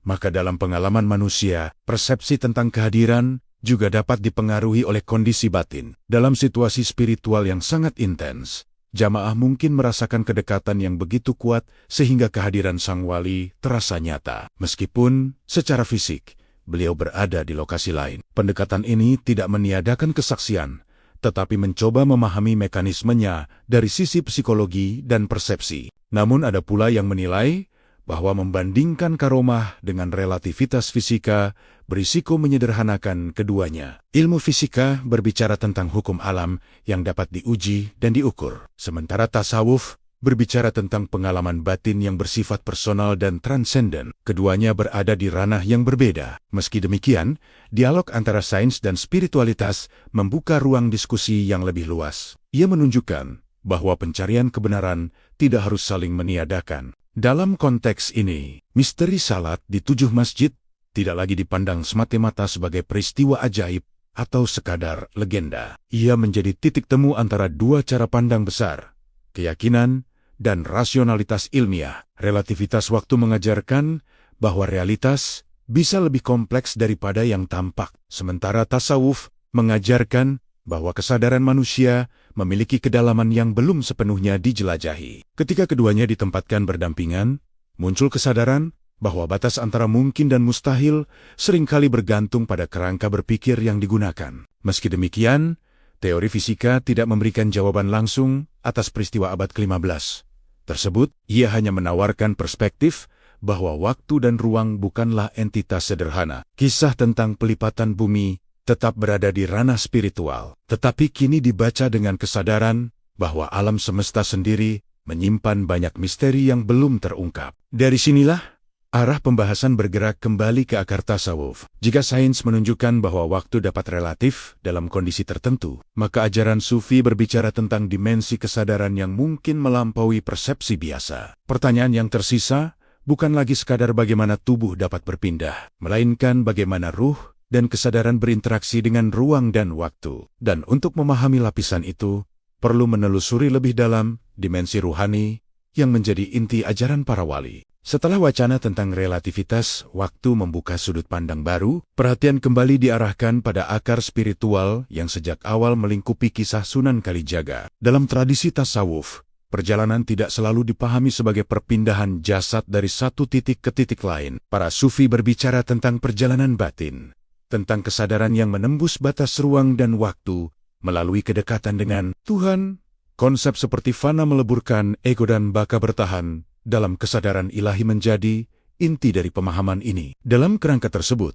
maka dalam pengalaman manusia, persepsi tentang kehadiran juga dapat dipengaruhi oleh kondisi batin. Dalam situasi spiritual yang sangat intens, jamaah mungkin merasakan kedekatan yang begitu kuat sehingga kehadiran sang wali terasa nyata. Meskipun secara fisik, beliau berada di lokasi lain. Pendekatan ini tidak meniadakan kesaksian, tetapi mencoba memahami mekanismenya dari sisi psikologi dan persepsi. Namun ada pula yang menilai bahwa membandingkan karomah dengan relativitas fisika berisiko menyederhanakan keduanya. Ilmu fisika berbicara tentang hukum alam yang dapat diuji dan diukur, sementara tasawuf berbicara tentang pengalaman batin yang bersifat personal dan transenden. Keduanya berada di ranah yang berbeda. Meski demikian, dialog antara sains dan spiritualitas membuka ruang diskusi yang lebih luas. Ia menunjukkan bahwa pencarian kebenaran tidak harus saling meniadakan. Dalam konteks ini, misteri salat di 7 masjid tidak lagi dipandang semata-mata sebagai peristiwa ajaib atau sekadar legenda. Ia menjadi titik temu antara dua cara pandang besar, keyakinan dan rasionalitas ilmiah. Relativitas waktu mengajarkan bahwa realitas bisa lebih kompleks daripada yang tampak, sementara tasawuf mengajarkan bahwa kesadaran manusia memiliki kedalaman yang belum sepenuhnya dijelajahi. Ketika keduanya ditempatkan berdampingan, muncul kesadaran bahwa batas antara mungkin dan mustahil seringkali bergantung pada kerangka berpikir yang digunakan. Meski demikian, teori fisika tidak memberikan jawaban langsung atas peristiwa abad ke-15 tersebut. Ia hanya menawarkan perspektif bahwa waktu dan ruang bukanlah entitas sederhana. Kisah tentang pelipatan bumi tetap berada di ranah spiritual, tetapi kini dibaca dengan kesadaran bahwa alam semesta sendiri menyimpan banyak misteri yang belum terungkap. Dari sinilah arah pembahasan bergerak kembali ke akar tasawuf. Jika sains menunjukkan bahwa waktu dapat relatif dalam kondisi tertentu, maka ajaran sufi berbicara tentang dimensi kesadaran yang mungkin melampaui persepsi biasa. Pertanyaan yang tersisa bukan lagi sekadar bagaimana tubuh dapat berpindah, melainkan bagaimana ruh dan kesadaran berinteraksi dengan ruang dan waktu. Dan untuk memahami lapisan itu, perlu menelusuri lebih dalam dimensi ruhani yang menjadi inti ajaran para wali. Setelah wacana tentang relativitas waktu membuka sudut pandang baru, perhatian kembali diarahkan pada akar spiritual yang sejak awal melingkupi kisah Sunan Kalijaga. Dalam tradisi tasawuf, perjalanan tidak selalu dipahami sebagai perpindahan jasad dari satu titik ke titik lain. Para sufi berbicara tentang perjalanan batin, tentang kesadaran yang menembus batas ruang dan waktu melalui kedekatan dengan Tuhan. Konsep seperti fana meleburkan ego dan baka bertahan dalam kesadaran ilahi menjadi inti dari pemahaman ini. Dalam kerangka tersebut,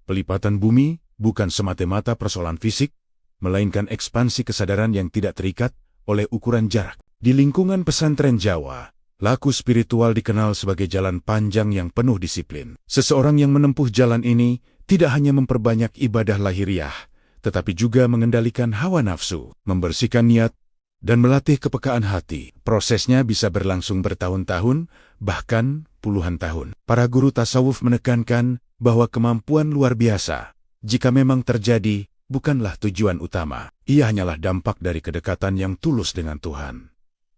pelipatan bumi bukan semata-mata persoalan fisik, melainkan ekspansi kesadaran yang tidak terikat oleh ukuran jarak. Di lingkungan pesantren Jawa, laku spiritual dikenal sebagai jalan panjang yang penuh disiplin. Seseorang yang menempuh jalan ini tidak hanya memperbanyak ibadah lahiriah, tetapi juga mengendalikan hawa nafsu, membersihkan niat, dan melatih kepekaan hati. Prosesnya bisa berlangsung bertahun-tahun, bahkan puluhan tahun. Para guru tasawuf menekankan bahwa kemampuan luar biasa, jika memang terjadi, bukanlah tujuan utama. Ia hanyalah dampak dari kedekatan yang tulus dengan Tuhan.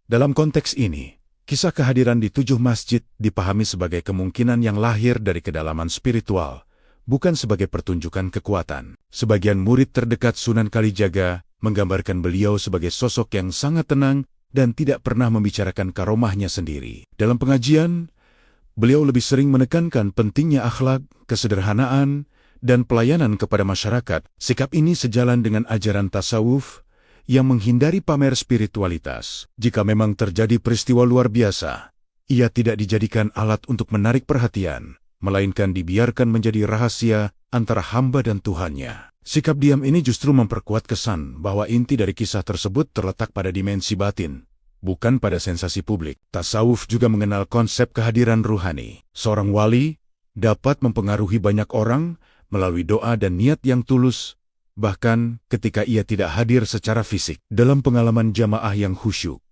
Dalam konteks ini, kisah kehadiran di 7 masjid dipahami sebagai kemungkinan yang lahir dari kedalaman spiritual, bukan sebagai pertunjukan kekuatan. Sebagian murid terdekat Sunan Kalijaga menggambarkan beliau sebagai sosok yang sangat tenang dan tidak pernah membicarakan karomahnya sendiri. Dalam pengajian, beliau lebih sering menekankan pentingnya akhlak, kesederhanaan, dan pelayanan kepada masyarakat. Sikap ini sejalan dengan ajaran tasawuf yang menghindari pamer spiritualitas. Jika memang terjadi peristiwa luar biasa, ia tidak dijadikan alat untuk menarik perhatian, melainkan dibiarkan menjadi rahasia antara hamba dan Tuhannya. Sikap diam ini justru memperkuat kesan bahwa inti dari kisah tersebut terletak pada dimensi batin, bukan pada sensasi publik. Tasawuf juga mengenal konsep kehadiran ruhani. Seorang wali dapat mempengaruhi banyak orang melalui doa dan niat yang tulus, bahkan ketika ia tidak hadir secara fisik. Dalam pengalaman jamaah yang khusyuk,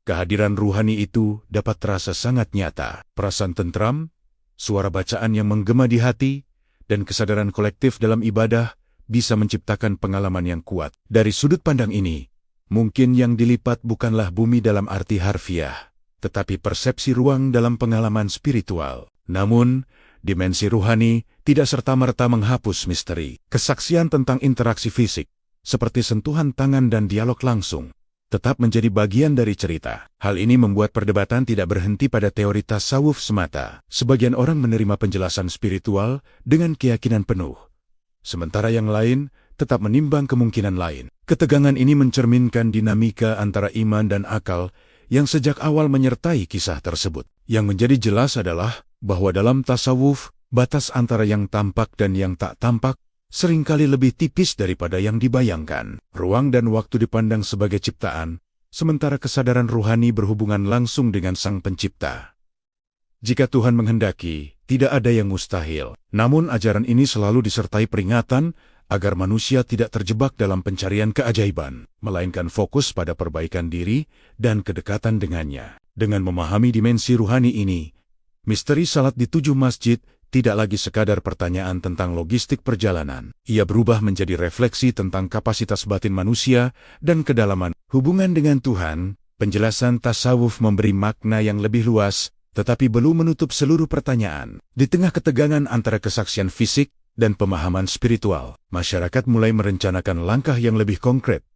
kehadiran ruhani itu dapat terasa sangat nyata. Perasaan tentram, suara bacaan yang menggema di hati, dan kesadaran kolektif dalam ibadah bisa menciptakan pengalaman yang kuat. Dari sudut pandang ini, Mungkin yang dilipat bukanlah bumi dalam arti harfiah, tetapi persepsi ruang dalam pengalaman spiritual. Namun, dimensi ruhani tidak serta-merta menghapus misteri. Kesaksian tentang interaksi fisik, seperti sentuhan tangan dan dialog langsung, tetap menjadi bagian dari cerita. Hal ini membuat perdebatan tidak berhenti pada teori tasawuf semata. Sebagian orang menerima penjelasan spiritual dengan keyakinan penuh, sementara yang lain tetap menimbang kemungkinan lain. Ketegangan ini mencerminkan dinamika antara iman dan akal yang sejak awal menyertai kisah tersebut. Yang menjadi jelas adalah bahwa dalam tasawuf, batas antara yang tampak dan yang tak tampak seringkali lebih tipis daripada yang dibayangkan. Ruang dan waktu dipandang sebagai ciptaan, sementara kesadaran ruhani berhubungan langsung dengan Sang Pencipta. Jika Tuhan menghendaki, tidak ada yang mustahil. Namun ajaran ini selalu disertai peringatan agar manusia tidak terjebak dalam pencarian keajaiban, melainkan fokus pada perbaikan diri dan kedekatan dengannya. Dengan memahami dimensi ruhani ini, misteri salat di 7 masjid tidak lagi sekadar pertanyaan tentang logistik perjalanan. Ia berubah menjadi refleksi tentang kapasitas batin manusia dan kedalaman hubungan dengan Tuhan. Penjelasan tasawuf memberi makna yang lebih luas, tetapi belum menutup seluruh pertanyaan. Di tengah ketegangan antara kesaksian fisik dan pemahaman spiritual, masyarakat mulai merencanakan langkah yang lebih konkret.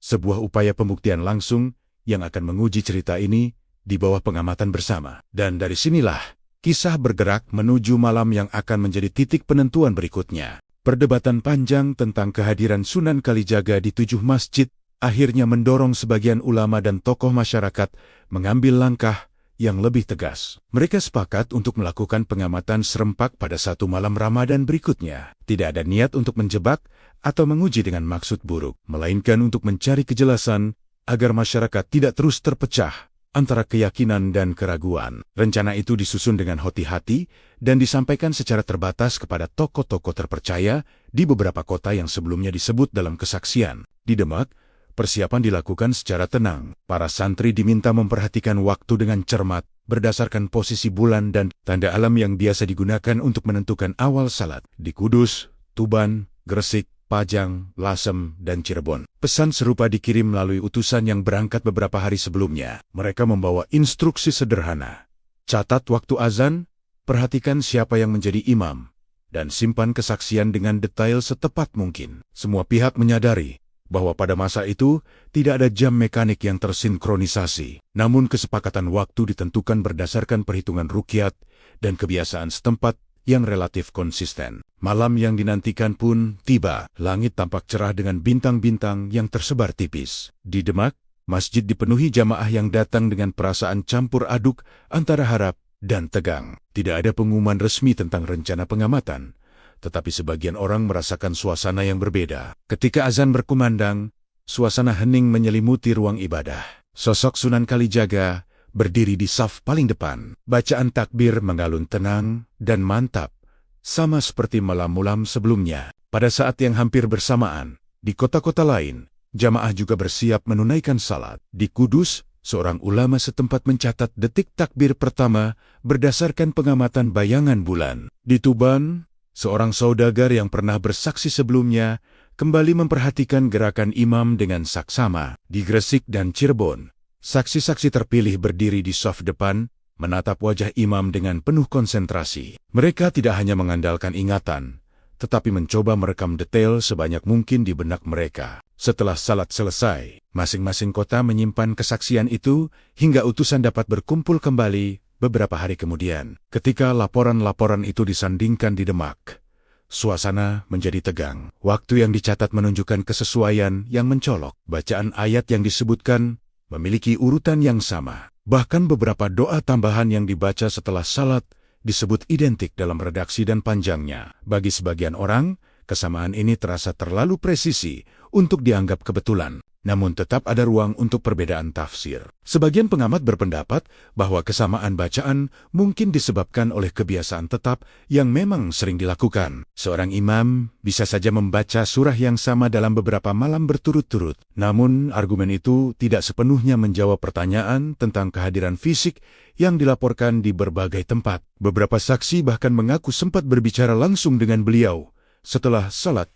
Sebuah upaya pembuktian langsung yang akan menguji cerita ini di bawah pengamatan bersama. Dan dari sinilah kisah bergerak menuju malam yang akan menjadi titik penentuan berikutnya. Perdebatan panjang tentang kehadiran Sunan Kalijaga di 7 masjid akhirnya mendorong sebagian ulama dan tokoh masyarakat mengambil langkah yang lebih tegas. Mereka sepakat untuk melakukan pengamatan serempak pada satu malam Ramadan berikutnya. Tidak ada niat untuk menjebak atau menguji dengan maksud buruk, melainkan untuk mencari kejelasan agar masyarakat tidak terus terpecah antara keyakinan dan keraguan. Rencana itu disusun dengan hati-hati dan disampaikan secara terbatas kepada tokoh-tokoh terpercaya di beberapa kota yang sebelumnya disebut dalam kesaksian. Di Demak, persiapan dilakukan secara tenang. Para santri diminta memperhatikan waktu dengan cermat, berdasarkan posisi bulan dan tanda alam yang biasa digunakan untuk menentukan awal salat. Di Kudus, Tuban, Gresik, Pajang, Lasem, dan Cirebon, pesan serupa dikirim melalui utusan yang berangkat beberapa hari sebelumnya. Mereka membawa instruksi sederhana. Catat waktu azan, perhatikan siapa yang menjadi imam, dan simpan kesaksian dengan detail setepat mungkin. Semua pihak menyadari bahwa pada masa itu tidak ada jam mekanik yang tersinkronisasi. Namun kesepakatan waktu ditentukan berdasarkan perhitungan ruqyat dan kebiasaan setempat yang relatif konsisten. Malam yang dinantikan pun tiba. Langit tampak cerah dengan bintang-bintang yang tersebar tipis. Di Demak, masjid dipenuhi jamaah yang datang dengan perasaan campur aduk antara harap dan tegang. Tidak ada pengumuman resmi tentang rencana pengamatan, tetapi sebagian orang merasakan suasana yang berbeda. Ketika azan berkumandang, suasana hening menyelimuti ruang ibadah. Sosok Sunan Kalijaga berdiri di saf paling depan. Bacaan takbir mengalun tenang dan mantap, sama seperti malam-malam sebelumnya. Pada saat yang hampir bersamaan, di kota-kota lain, jamaah juga bersiap menunaikan salat. Di Kudus, seorang ulama setempat mencatat detik takbir pertama berdasarkan pengamatan bayangan bulan. Di Tuban, seorang saudagar yang pernah bersaksi sebelumnya kembali memperhatikan gerakan imam dengan saksama. Di Gresik dan Cirebon, saksi-saksi terpilih berdiri di saf depan, menatap wajah imam dengan penuh konsentrasi. Mereka tidak hanya mengandalkan ingatan, tetapi mencoba merekam detail sebanyak mungkin di benak mereka. Setelah salat selesai, masing-masing kota menyimpan kesaksian itu hingga utusan dapat berkumpul kembali beberapa hari kemudian. Ketika laporan-laporan itu disandingkan di Demak, suasana menjadi tegang. Waktu yang dicatat menunjukkan kesesuaian yang mencolok. Bacaan ayat yang disebutkan memiliki urutan yang sama. Bahkan beberapa doa tambahan yang dibaca setelah salat disebut identik dalam redaksi dan panjangnya. Bagi sebagian orang, kesamaan ini terasa terlalu presisi untuk dianggap kebetulan. Namun tetap ada ruang untuk perbedaan tafsir. Sebagian pengamat berpendapat bahwa kesamaan bacaan mungkin disebabkan oleh kebiasaan tetap yang memang sering dilakukan. Seorang imam bisa saja membaca surah yang sama dalam beberapa malam berturut-turut. Namun argumen itu tidak sepenuhnya menjawab pertanyaan tentang kehadiran fisik yang dilaporkan di berbagai tempat. Beberapa saksi bahkan mengaku sempat berbicara langsung dengan beliau setelah salat,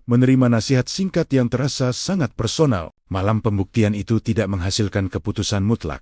menerima nasihat singkat yang terasa sangat personal. Malam pembuktian itu tidak menghasilkan keputusan mutlak,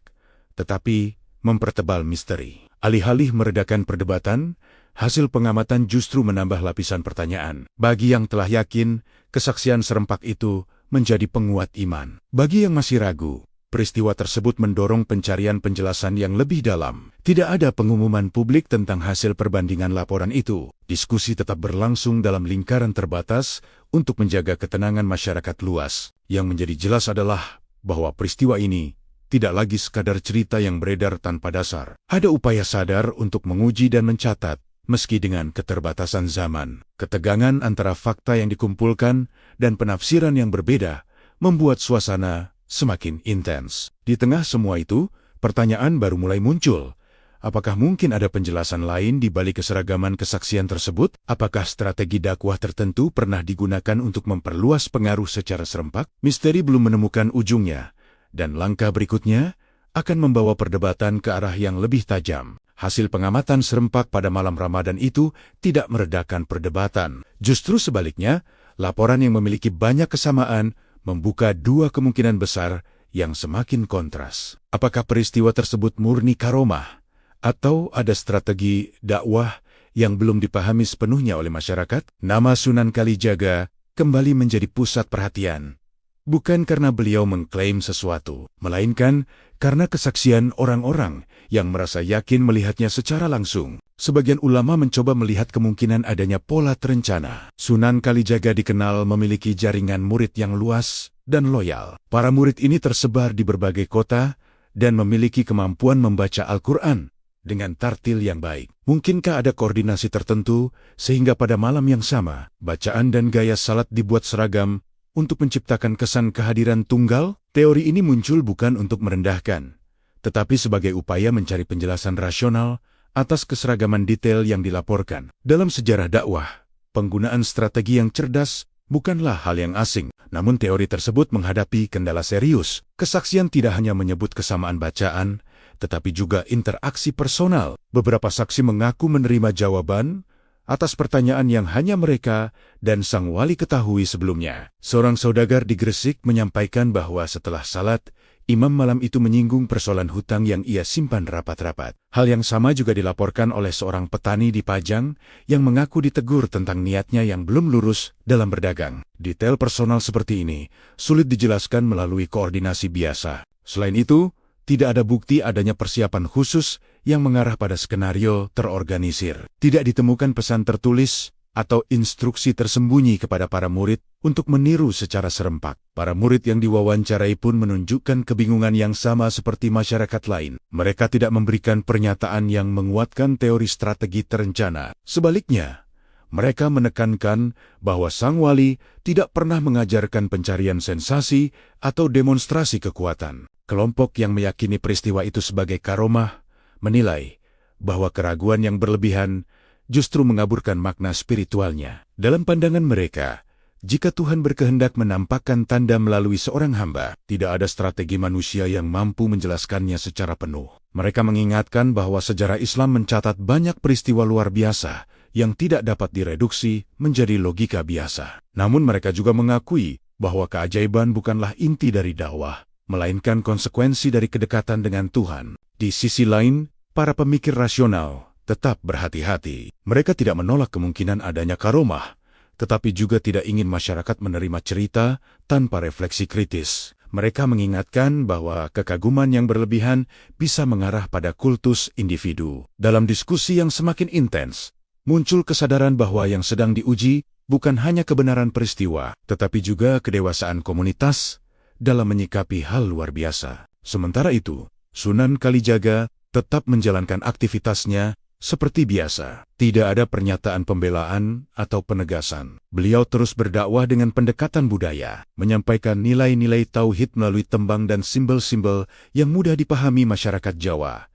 tetapi mempertebal misteri. Alih-alih meredakan perdebatan, hasil pengamatan justru menambah lapisan pertanyaan. Bagi yang telah yakin, kesaksian serempak itu menjadi penguat iman. Bagi yang masih ragu, peristiwa tersebut mendorong pencarian penjelasan yang lebih dalam. Tidak ada pengumuman publik tentang hasil perbandingan laporan itu. Diskusi tetap berlangsung dalam lingkaran terbatas untuk menjaga ketenangan masyarakat luas. Yang menjadi jelas adalah bahwa peristiwa ini tidak lagi sekadar cerita yang beredar tanpa dasar. Ada upaya sadar untuk menguji dan mencatat, meski dengan keterbatasan zaman. Ketegangan antara fakta yang dikumpulkan dan penafsiran yang berbeda membuat suasana semakin intens. Di tengah semua itu, pertanyaan baru mulai muncul. Apakah mungkin ada penjelasan lain di balik keseragaman kesaksian tersebut? Apakah strategi dakwah tertentu pernah digunakan untuk memperluas pengaruh secara serempak? Misteri belum menemukan ujungnya, dan langkah berikutnya akan membawa perdebatan ke arah yang lebih tajam. Hasil pengamatan serempak pada malam Ramadan itu tidak meredakan perdebatan. Justru sebaliknya, laporan yang memiliki banyak kesamaan membuka dua kemungkinan besar yang semakin kontras. Apakah peristiwa tersebut murni karomah, atau ada strategi dakwah yang belum dipahami sepenuhnya oleh masyarakat? Nama Sunan Kalijaga kembali menjadi pusat perhatian. Bukan karena beliau mengklaim sesuatu, melainkan karena kesaksian orang-orang yang merasa yakin melihatnya secara langsung. Sebagian ulama mencoba melihat kemungkinan adanya pola terencana. Sunan Kalijaga dikenal memiliki jaringan murid yang luas dan loyal. Para murid ini tersebar di berbagai kota dan memiliki kemampuan membaca Al-Quran dengan tartil yang baik. Mungkinkah ada koordinasi tertentu sehingga pada malam yang sama, bacaan dan gaya salat dibuat seragam untuk menciptakan kesan kehadiran tunggal? Teori ini muncul bukan untuk merendahkan, tetapi sebagai upaya mencari penjelasan rasional atas keseragaman detail yang dilaporkan. Dalam sejarah dakwah, penggunaan strategi yang cerdas bukanlah hal yang asing. Namun teori tersebut menghadapi kendala serius. Kesaksian tidak hanya menyebut kesamaan bacaan, tetapi juga interaksi personal. Beberapa saksi mengaku menerima jawaban atas pertanyaan yang hanya mereka dan sang wali ketahui sebelumnya. Seorang saudagar di Gresik menyampaikan bahwa setelah salat, imam malam itu menyinggung persoalan hutang yang ia simpan rapat-rapat. Hal yang sama juga dilaporkan oleh seorang petani di Pajang yang mengaku ditegur tentang niatnya yang belum lurus dalam berdagang. Detail personal seperti ini sulit dijelaskan melalui koordinasi biasa. Selain itu, tidak ada bukti adanya persiapan khusus yang mengarah pada skenario terorganisir. Tidak ditemukan pesan tertulis atau instruksi tersembunyi kepada para murid untuk meniru secara serempak. Para murid yang diwawancarai pun menunjukkan kebingungan yang sama seperti masyarakat lain. Mereka tidak memberikan pernyataan yang menguatkan teori strategi terencana. Sebaliknya, mereka menekankan bahwa sang wali tidak pernah mengajarkan pencarian sensasi atau demonstrasi kekuatan. Kelompok yang meyakini peristiwa itu sebagai karomah menilai bahwa keraguan yang berlebihan justru mengaburkan makna spiritualnya. Dalam pandangan mereka, jika Tuhan berkehendak menampakkan tanda melalui seorang hamba, tidak ada strategi manusia yang mampu menjelaskannya secara penuh. Mereka mengingatkan bahwa sejarah Islam mencatat banyak peristiwa luar biasa yang tidak dapat direduksi menjadi logika biasa. Namun mereka juga mengakui bahwa keajaiban bukanlah inti dari dakwah, melainkan konsekuensi dari kedekatan dengan Tuhan. Di sisi lain, para pemikir rasional tetap berhati-hati. Mereka tidak menolak kemungkinan adanya karomah, tetapi juga tidak ingin masyarakat menerima cerita tanpa refleksi kritis. Mereka mengingatkan bahwa kekaguman yang berlebihan bisa mengarah pada kultus individu. Dalam diskusi yang semakin intens, muncul kesadaran bahwa yang sedang diuji bukan hanya kebenaran peristiwa, tetapi juga kedewasaan komunitas dalam menyikapi hal luar biasa. Sementara itu, Sunan Kalijaga tetap menjalankan aktivitasnya seperti biasa. Tidak ada pernyataan pembelaan atau penegasan. Beliau terus berdakwah dengan pendekatan budaya, menyampaikan nilai-nilai tauhid melalui tembang dan simbol-simbol yang mudah dipahami masyarakat Jawa.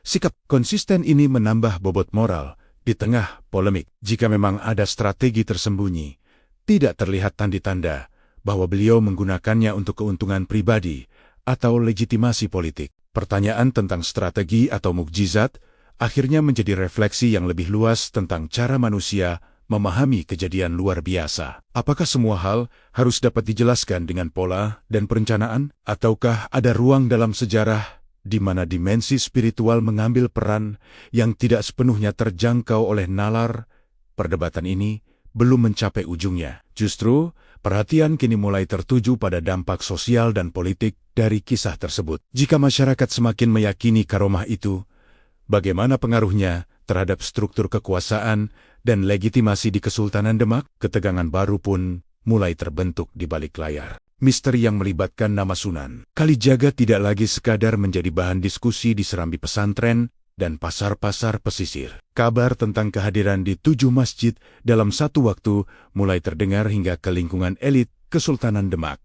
Sikap konsisten ini menambah bobot moral di tengah polemik. Jika memang ada strategi tersembunyi, tidak terlihat tanda-tanda bahwa beliau menggunakannya untuk keuntungan pribadi atau legitimasi politik. Pertanyaan tentang strategi atau mukjizat akhirnya menjadi refleksi yang lebih luas tentang cara manusia memahami kejadian luar biasa. Apakah semua hal harus dapat dijelaskan dengan pola dan perencanaan? Ataukah ada ruang dalam sejarah di mana dimensi spiritual mengambil peran yang tidak sepenuhnya terjangkau oleh nalar? Perdebatan ini belum mencapai ujungnya. Justru, perhatian kini mulai tertuju pada dampak sosial dan politik dari kisah tersebut. Jika masyarakat semakin meyakini karomah itu, bagaimana pengaruhnya terhadap struktur kekuasaan dan legitimasi di Kesultanan Demak? Ketegangan baru pun mulai terbentuk di balik layar. Misteri yang melibatkan nama Sunan Kalijaga tidak lagi sekadar menjadi bahan diskusi di serambi pesantren dan pasar-pasar pesisir. Kabar tentang kehadiran di 7 masjid dalam satu waktu mulai terdengar hingga ke lingkungan elit Kesultanan Demak.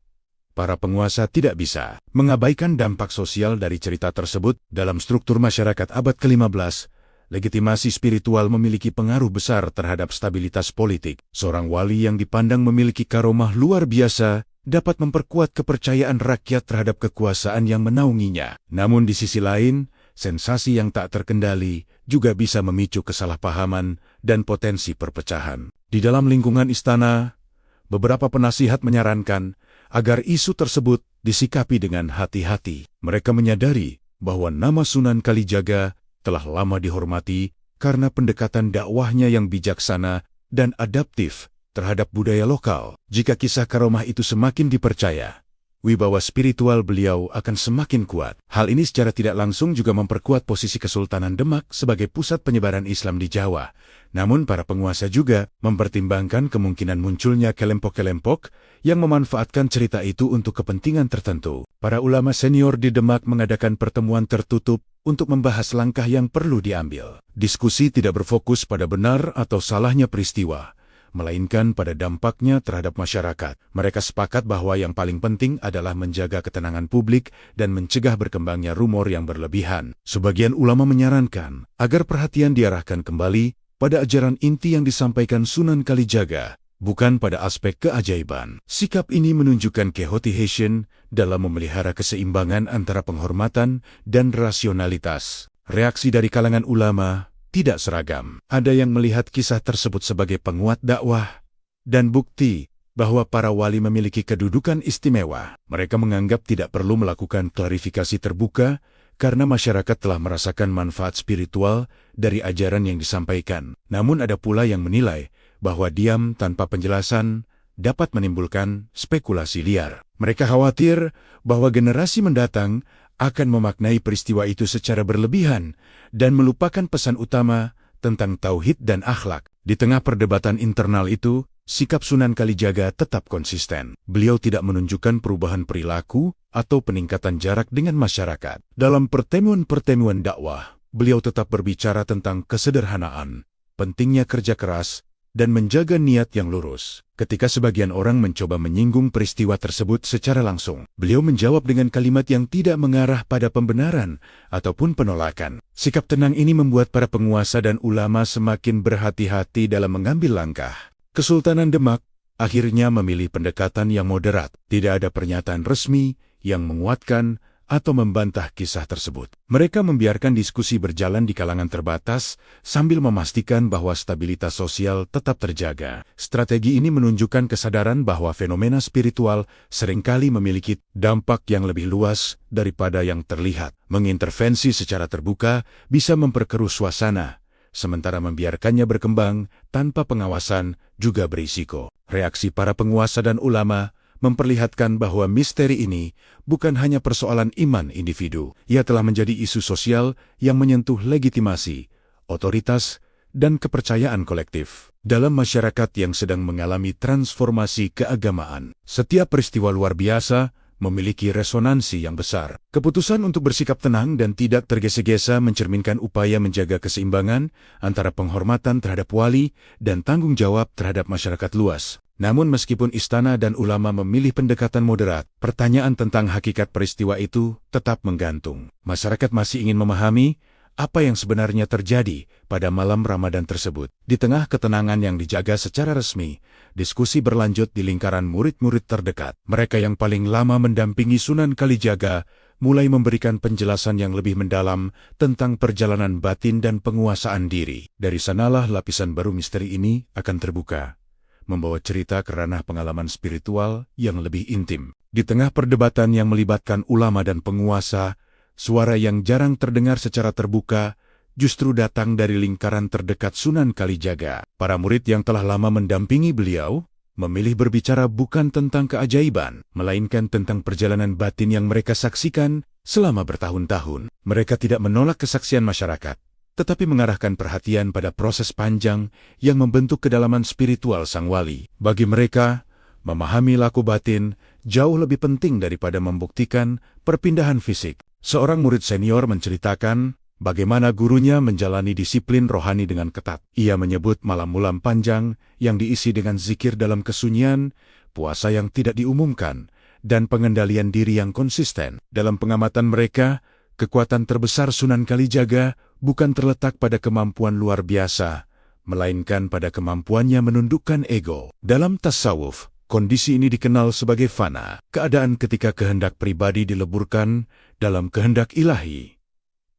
Para penguasa tidak bisa mengabaikan dampak sosial dari cerita tersebut. Dalam struktur masyarakat abad ke-15, legitimasi spiritual memiliki pengaruh besar terhadap stabilitas politik. Seorang wali yang dipandang memiliki karomah luar biasa dapat memperkuat kepercayaan rakyat terhadap kekuasaan yang menaunginya. Namun di sisi lain, sensasi yang tak terkendali juga bisa memicu kesalahpahaman dan potensi perpecahan. Di dalam lingkungan istana, beberapa penasihat menyarankan agar isu tersebut disikapi dengan hati-hati. Mereka menyadari bahwa nama Sunan Kalijaga telah lama dihormati karena pendekatan dakwahnya yang bijaksana dan adaptif terhadap budaya lokal. Jika kisah karomah itu semakin dipercaya, wibawa spiritual beliau akan semakin kuat. Hal ini secara tidak langsung juga memperkuat posisi Kesultanan Demak sebagai pusat penyebaran Islam di Jawa. Namun para penguasa juga mempertimbangkan kemungkinan munculnya kelompok-kelompok yang memanfaatkan cerita itu untuk kepentingan tertentu. Para ulama senior di Demak mengadakan pertemuan tertutup untuk membahas langkah yang perlu diambil. Diskusi tidak berfokus pada benar atau salahnya peristiwa, melainkan pada dampaknya terhadap masyarakat. Mereka sepakat bahwa yang paling penting adalah menjaga ketenangan publik dan mencegah berkembangnya rumor yang berlebihan. Sebagian ulama menyarankan agar perhatian diarahkan kembali pada ajaran inti yang disampaikan Sunan Kalijaga, bukan pada aspek keajaiban. Sikap ini menunjukkan kehati-hatian dalam memelihara keseimbangan antara penghormatan dan rasionalitas. Reaksi dari kalangan ulama tidak seragam. Ada yang melihat kisah tersebut sebagai penguat dakwah dan bukti bahwa para wali memiliki kedudukan istimewa. Mereka menganggap tidak perlu melakukan klarifikasi terbuka karena masyarakat telah merasakan manfaat spiritual dari ajaran yang disampaikan. Namun ada pula yang menilai bahwa diam tanpa penjelasan dapat menimbulkan spekulasi liar. Mereka khawatir bahwa generasi mendatang akan memaknai peristiwa itu secara berlebihan dan melupakan pesan utama tentang tauhid dan akhlak. Di tengah perdebatan internal itu, sikap Sunan Kalijaga tetap konsisten. Beliau tidak menunjukkan perubahan perilaku atau peningkatan jarak dengan masyarakat. Dalam pertemuan-pertemuan dakwah, beliau tetap berbicara tentang kesederhanaan, pentingnya kerja keras, dan menjaga niat yang lurus. Ketika sebagian orang mencoba menyinggung peristiwa tersebut secara langsung, beliau menjawab dengan kalimat yang tidak mengarah pada pembenaran ataupun penolakan. Sikap tenang ini membuat para penguasa dan ulama semakin berhati-hati dalam mengambil langkah. Kesultanan Demak akhirnya memilih pendekatan yang moderat. Tidak ada pernyataan resmi yang menguatkan atau membantah kisah tersebut. Mereka membiarkan diskusi berjalan di kalangan terbatas sambil memastikan bahwa stabilitas sosial tetap terjaga. Strategi ini menunjukkan kesadaran bahwa fenomena spiritual seringkali memiliki dampak yang lebih luas daripada yang terlihat. Mengintervensi secara terbuka bisa memperkeruh suasana, sementara membiarkannya berkembang tanpa pengawasan juga berisiko. Reaksi para penguasa dan ulama memperlihatkan bahwa misteri ini bukan hanya persoalan iman individu. Ia telah menjadi isu sosial yang menyentuh legitimasi, otoritas, dan kepercayaan kolektif. Dalam masyarakat yang sedang mengalami transformasi keagamaan, setiap peristiwa luar biasa memiliki resonansi yang besar. Keputusan untuk bersikap tenang dan tidak tergesa-gesa mencerminkan upaya menjaga keseimbangan antara penghormatan terhadap wali dan tanggung jawab terhadap masyarakat luas. Namun meskipun istana dan ulama memilih pendekatan moderat, pertanyaan tentang hakikat peristiwa itu tetap menggantung. Masyarakat masih ingin memahami apa yang sebenarnya terjadi pada malam Ramadan tersebut. Di tengah ketenangan yang dijaga secara resmi, diskusi berlanjut di lingkaran murid-murid terdekat. Mereka yang paling lama mendampingi Sunan Kalijaga mulai memberikan penjelasan yang lebih mendalam tentang perjalanan batin dan penguasaan diri. Dari sanalah lapisan baru misteri ini akan terbuka, membawa cerita ke ranah pengalaman spiritual yang lebih intim. Di tengah perdebatan yang melibatkan ulama dan penguasa, suara yang jarang terdengar secara terbuka justru datang dari lingkaran terdekat Sunan Kalijaga. Para murid yang telah lama mendampingi beliau memilih berbicara bukan tentang keajaiban, melainkan tentang perjalanan batin yang mereka saksikan selama bertahun-tahun. Mereka tidak menolak kesaksian masyarakat, tetapi mengarahkan perhatian pada proses panjang yang membentuk kedalaman spiritual sang wali. Bagi mereka, memahami laku batin jauh lebih penting daripada membuktikan perpindahan fisik. Seorang murid senior menceritakan bagaimana gurunya menjalani disiplin rohani dengan ketat. Ia menyebut malam-malam panjang yang diisi dengan zikir dalam kesunyian, puasa yang tidak diumumkan, dan pengendalian diri yang konsisten. Dalam pengamatan mereka, kekuatan terbesar Sunan Kalijaga bukan terletak pada kemampuan luar biasa, melainkan pada kemampuannya menundukkan ego. Dalam tasawuf, kondisi ini dikenal sebagai fana, keadaan ketika kehendak pribadi dileburkan dalam kehendak ilahi.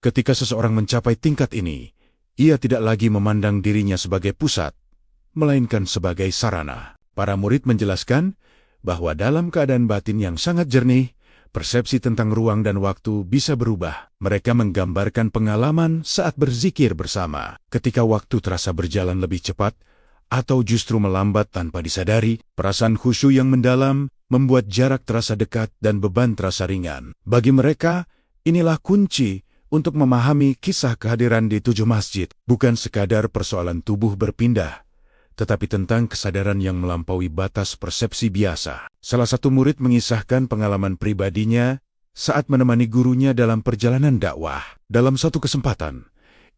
Ketika seseorang mencapai tingkat ini, ia tidak lagi memandang dirinya sebagai pusat, melainkan sebagai sarana. Para murid menjelaskan bahwa dalam keadaan batin yang sangat jernih, persepsi tentang ruang dan waktu bisa berubah. Mereka menggambarkan pengalaman saat berzikir bersama. Ketika waktu terasa berjalan lebih cepat, atau justru melambat tanpa disadari, perasaan khusyuk yang mendalam membuat jarak terasa dekat dan beban terasa ringan. Bagi mereka, inilah kunci untuk memahami kisah kehadiran di 7 masjid, bukan sekadar persoalan tubuh berpindah, tetapi tentang kesadaran yang melampaui batas persepsi biasa. Salah satu murid mengisahkan pengalaman pribadinya saat menemani gurunya dalam perjalanan dakwah. Dalam satu kesempatan,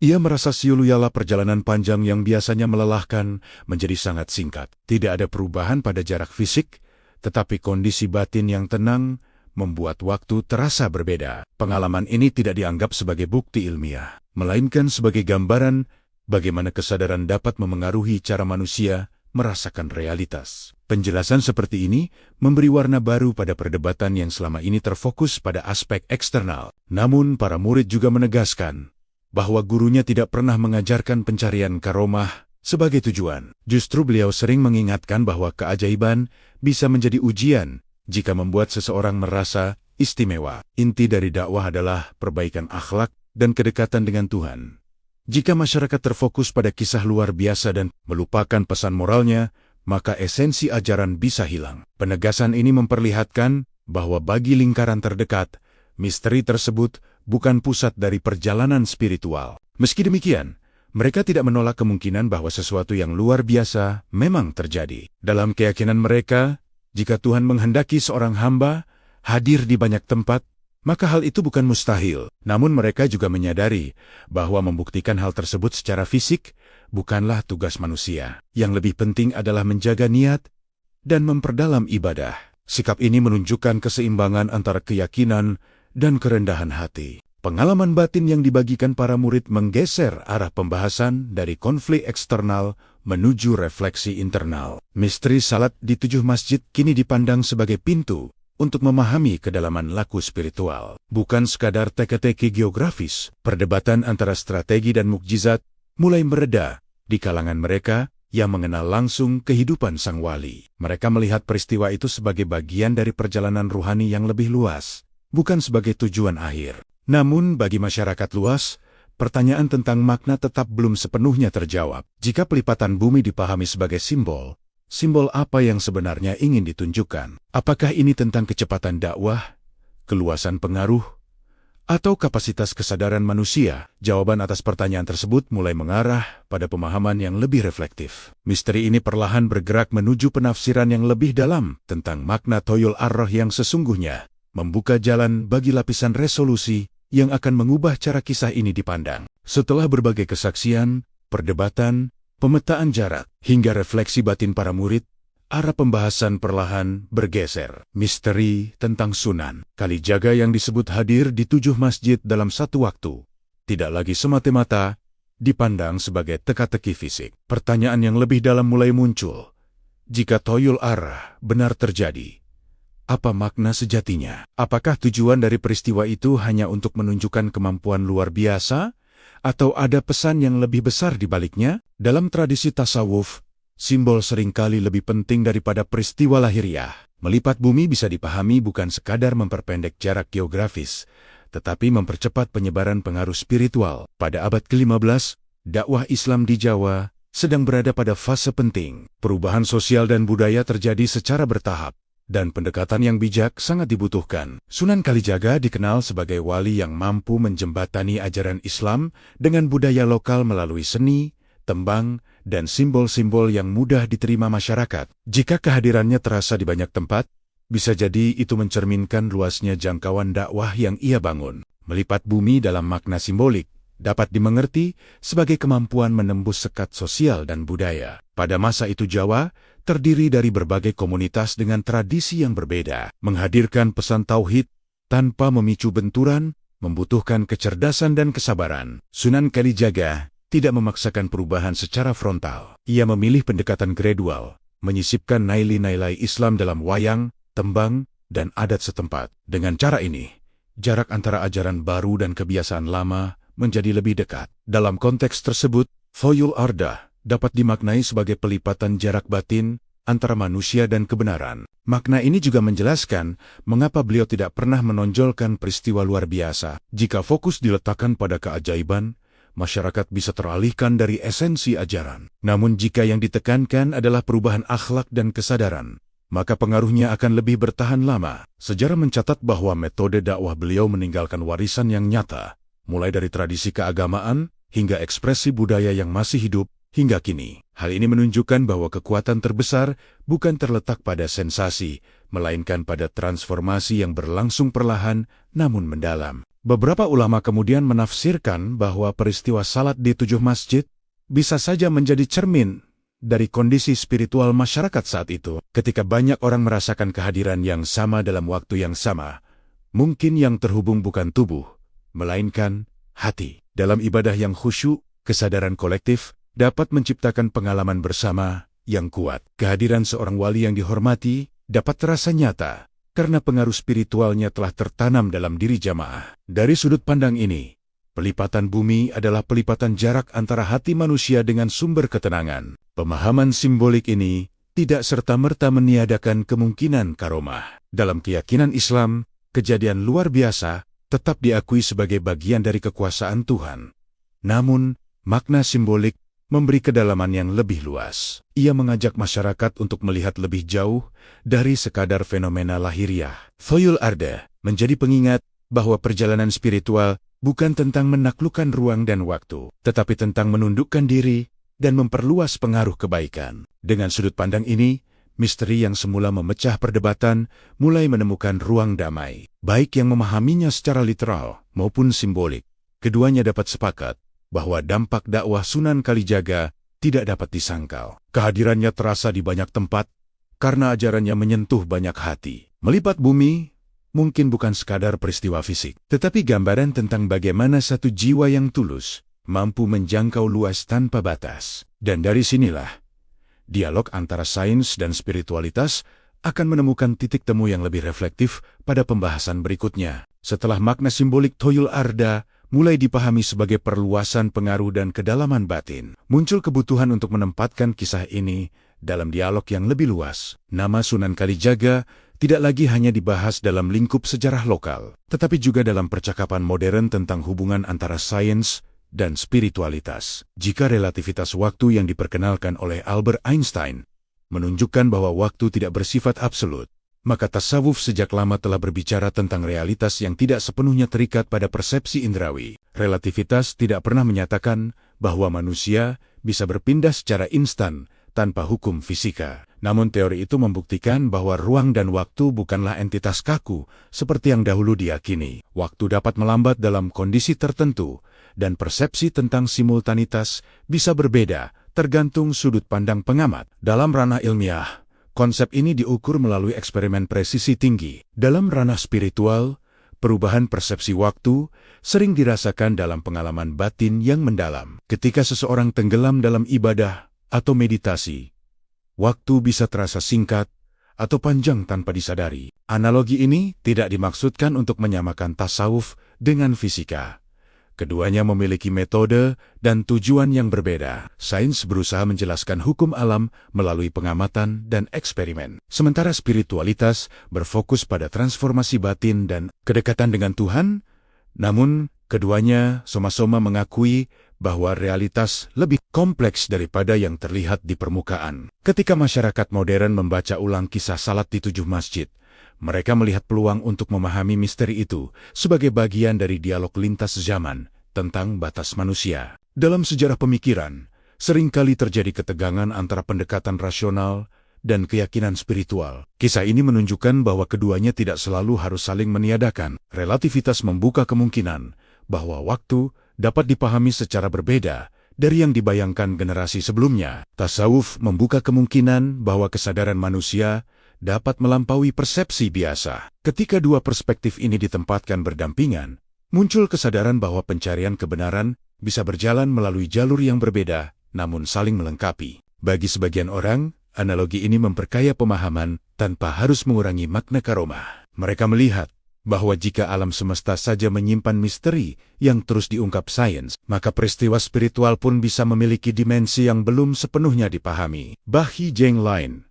ia merasa siuluyala perjalanan panjang yang biasanya melelahkan menjadi sangat singkat. Tidak ada perubahan pada jarak fisik, tetapi kondisi batin yang tenang membuat waktu terasa berbeda. Pengalaman ini tidak dianggap sebagai bukti ilmiah, melainkan sebagai gambaran bagaimana kesadaran dapat memengaruhi cara manusia merasakan realitas. Penjelasan seperti ini memberi warna baru pada perdebatan yang selama ini terfokus pada aspek eksternal. Namun, para murid juga menegaskan bahwa gurunya tidak pernah mengajarkan pencarian karomah sebagai tujuan. Justru beliau sering mengingatkan bahwa keajaiban bisa menjadi ujian jika membuat seseorang merasa istimewa. Inti dari dakwah adalah perbaikan akhlak dan kedekatan dengan Tuhan. Jika masyarakat terfokus pada kisah luar biasa dan melupakan pesan moralnya, maka esensi ajaran bisa hilang. Penegasan ini memperlihatkan bahwa bagi lingkaran terdekat, misteri tersebut bukan pusat dari perjalanan spiritual. Meski demikian, mereka tidak menolak kemungkinan bahwa sesuatu yang luar biasa memang terjadi. Dalam keyakinan mereka, jika Tuhan menghendaki seorang hamba hadir di banyak tempat, maka hal itu bukan mustahil. Namun mereka juga menyadari bahwa membuktikan hal tersebut secara fisik bukanlah tugas manusia. Yang lebih penting adalah menjaga niat dan memperdalam ibadah. Sikap ini menunjukkan keseimbangan antara keyakinan dan kerendahan hati. Pengalaman batin yang dibagikan para murid menggeser arah pembahasan dari konflik eksternal menuju refleksi internal. Misteri salat di 7 masjid kini dipandang sebagai pintu untuk memahami kedalaman laku spiritual. Bukan sekadar teka-teki geografis, perdebatan antara strategi dan mukjizat mulai mereda di kalangan mereka yang mengenal langsung kehidupan sang wali. Mereka melihat peristiwa itu sebagai bagian dari perjalanan ruhani yang lebih luas, bukan sebagai tujuan akhir. Namun bagi masyarakat luas, pertanyaan tentang makna tetap belum sepenuhnya terjawab. Jika pelipatan bumi dipahami sebagai simbol apa yang sebenarnya ingin ditunjukkan? Apakah ini tentang kecepatan dakwah, keluasan pengaruh, atau kapasitas kesadaran manusia? Jawaban atas pertanyaan tersebut mulai mengarah pada pemahaman yang lebih reflektif. Misteri ini perlahan bergerak menuju penafsiran yang lebih dalam tentang makna Toyul Ar-Roh yang sesungguhnya, membuka jalan bagi lapisan resolusi yang akan mengubah cara kisah ini dipandang. Setelah berbagai kesaksian, perdebatan, pemetaan jarak, hingga refleksi batin para murid, arah pembahasan perlahan bergeser. Misteri tentang Sunan Kalijaga yang disebut hadir di 7 masjid dalam satu waktu, tidak lagi semata-mata dipandang sebagai teka-teki fisik. Pertanyaan yang lebih dalam mulai muncul. Jika Toyul Ar benar terjadi, apa makna sejatinya? Apakah tujuan dari peristiwa itu hanya untuk menunjukkan kemampuan luar biasa? Atau ada pesan yang lebih besar di baliknya? Dalam tradisi tasawuf, simbol seringkali lebih penting daripada peristiwa lahiriah. Melipat bumi bisa dipahami bukan sekadar memperpendek jarak geografis, tetapi mempercepat penyebaran pengaruh spiritual. Pada abad ke-15, dakwah Islam di Jawa sedang berada pada fase penting. Perubahan sosial dan budaya terjadi secara bertahap, dan pendekatan yang bijak sangat dibutuhkan. Sunan Kalijaga dikenal sebagai wali yang mampu menjembatani ajaran Islam dengan budaya lokal melalui seni, tembang, dan simbol-simbol yang mudah diterima masyarakat. Jika kehadirannya terasa di banyak tempat, bisa jadi itu mencerminkan luasnya jangkauan dakwah yang ia bangun. Melipat bumi dalam makna simbolik dapat dimengerti sebagai kemampuan menembus sekat sosial dan budaya. Pada masa itu Jawa terdiri dari berbagai komunitas dengan tradisi yang berbeda. Menghadirkan pesan tauhid tanpa memicu benturan membutuhkan kecerdasan dan kesabaran. Sunan Kalijaga tidak memaksakan perubahan secara frontal. Ia memilih pendekatan gradual, menyisipkan nilai-nilai Islam dalam wayang, tembang, dan adat setempat. Dengan cara ini, jarak antara ajaran baru dan kebiasaan lama menjadi lebih dekat. Dalam konteks tersebut, Thoyul Arda dapat dimaknai sebagai pelipatan jarak batin antara manusia dan kebenaran. Makna ini juga menjelaskan mengapa beliau tidak pernah menonjolkan peristiwa luar biasa. Jika fokus diletakkan pada keajaiban, masyarakat bisa teralihkan dari esensi ajaran. Namun jika yang ditekankan adalah perubahan akhlak dan kesadaran, maka pengaruhnya akan lebih bertahan lama. Sejarah mencatat bahwa metode dakwah beliau meninggalkan warisan yang nyata, mulai dari tradisi keagamaan hingga ekspresi budaya yang masih hidup hingga kini. Hal ini menunjukkan bahwa kekuatan terbesar bukan terletak pada sensasi, melainkan pada transformasi yang berlangsung perlahan namun mendalam. Beberapa ulama kemudian menafsirkan bahwa peristiwa salat di 7 masjid bisa saja menjadi cermin dari kondisi spiritual masyarakat saat itu. Ketika banyak orang merasakan kehadiran yang sama dalam waktu yang sama, mungkin yang terhubung bukan tubuh, melainkan hati. Dalam ibadah yang khusyuk, kesadaran kolektif dapat menciptakan pengalaman bersama yang kuat. Kehadiran seorang wali yang dihormati dapat terasa nyata karena pengaruh spiritualnya telah tertanam dalam diri jamaah. Dari sudut pandang ini, pelipatan bumi adalah pelipatan jarak antara hati manusia dengan sumber ketenangan. Pemahaman simbolik ini tidak serta-merta meniadakan kemungkinan karomah. Dalam keyakinan Islam, kejadian luar biasa tetap diakui sebagai bagian dari kekuasaan Tuhan. Namun, makna simbolik memberi kedalaman yang lebih luas. Ia mengajak masyarakat untuk melihat lebih jauh dari sekadar fenomena lahiriah. Thoyul Arda menjadi pengingat bahwa perjalanan spiritual bukan tentang menaklukkan ruang dan waktu, tetapi tentang menundukkan diri dan memperluas pengaruh kebaikan. Dengan sudut pandang ini, misteri yang semula memecah perdebatan mulai menemukan ruang damai. Baik yang memahaminya secara literal maupun simbolik, keduanya dapat sepakat bahwa dampak dakwah Sunan Kalijaga tidak dapat disangkal. Kehadirannya terasa di banyak tempat karena ajarannya menyentuh banyak hati. Melipat bumi mungkin bukan sekadar peristiwa fisik, tetapi gambaran tentang bagaimana satu jiwa yang tulus mampu menjangkau luas tanpa batas. Dan dari sinilah, dialog antara sains dan spiritualitas akan menemukan titik temu yang lebih reflektif pada pembahasan berikutnya. Setelah makna simbolik Thoyul Arda mulai dipahami sebagai perluasan pengaruh dan kedalaman batin, muncul kebutuhan untuk menempatkan kisah ini dalam dialog yang lebih luas. Nama Sunan Kalijaga tidak lagi hanya dibahas dalam lingkup sejarah lokal, tetapi juga dalam percakapan modern tentang hubungan antara sains dan spiritualitas. Jika relativitas waktu yang diperkenalkan oleh Albert Einstein menunjukkan bahwa waktu tidak bersifat absolut, maka tasawuf sejak lama telah berbicara tentang realitas yang tidak sepenuhnya terikat pada persepsi indrawi. Relativitas tidak pernah menyatakan bahwa manusia bisa berpindah secara instan tanpa hukum fisika. Namun teori itu membuktikan bahwa ruang dan waktu bukanlah entitas kaku seperti yang dahulu diyakini. Waktu dapat melambat dalam kondisi tertentu, dan persepsi tentang simultanitas bisa berbeda tergantung sudut pandang pengamat. Dalam ranah ilmiah, konsep ini diukur melalui eksperimen presisi tinggi. Dalam ranah spiritual, perubahan persepsi waktu sering dirasakan dalam pengalaman batin yang mendalam. Ketika seseorang tenggelam dalam ibadah atau meditasi, waktu bisa terasa singkat atau panjang tanpa disadari. Analogi ini tidak dimaksudkan untuk menyamakan tasawuf dengan fisika. Keduanya memiliki metode dan tujuan yang berbeda. Sains berusaha menjelaskan hukum alam melalui pengamatan dan eksperimen. Sementara spiritualitas berfokus pada transformasi batin dan kedekatan dengan Tuhan, namun keduanya sama-sama mengakui bahwa realitas lebih kompleks daripada yang terlihat di permukaan. Ketika masyarakat modern membaca ulang kisah salat di 7 masjid, mereka melihat peluang untuk memahami misteri itu sebagai bagian dari dialog lintas zaman tentang batas manusia. Dalam sejarah pemikiran, seringkali terjadi ketegangan antara pendekatan rasional dan keyakinan spiritual. Kisah ini menunjukkan bahwa keduanya tidak selalu harus saling meniadakan. Relativitas membuka kemungkinan bahwa waktu dapat dipahami secara berbeda dari yang dibayangkan generasi sebelumnya. Tasawuf membuka kemungkinan bahwa kesadaran manusia dapat melampaui persepsi biasa. Ketika dua perspektif ini ditempatkan berdampingan, muncul kesadaran bahwa pencarian kebenaran bisa berjalan melalui jalur yang berbeda, namun saling melengkapi. Bagi sebagian orang, analogi ini memperkaya pemahaman tanpa harus mengurangi makna karomah. Mereka melihat bahwa jika alam semesta saja menyimpan misteri yang terus diungkap sains, maka peristiwa spiritual pun bisa memiliki dimensi yang belum sepenuhnya dipahami. Bahi Jeng Lain.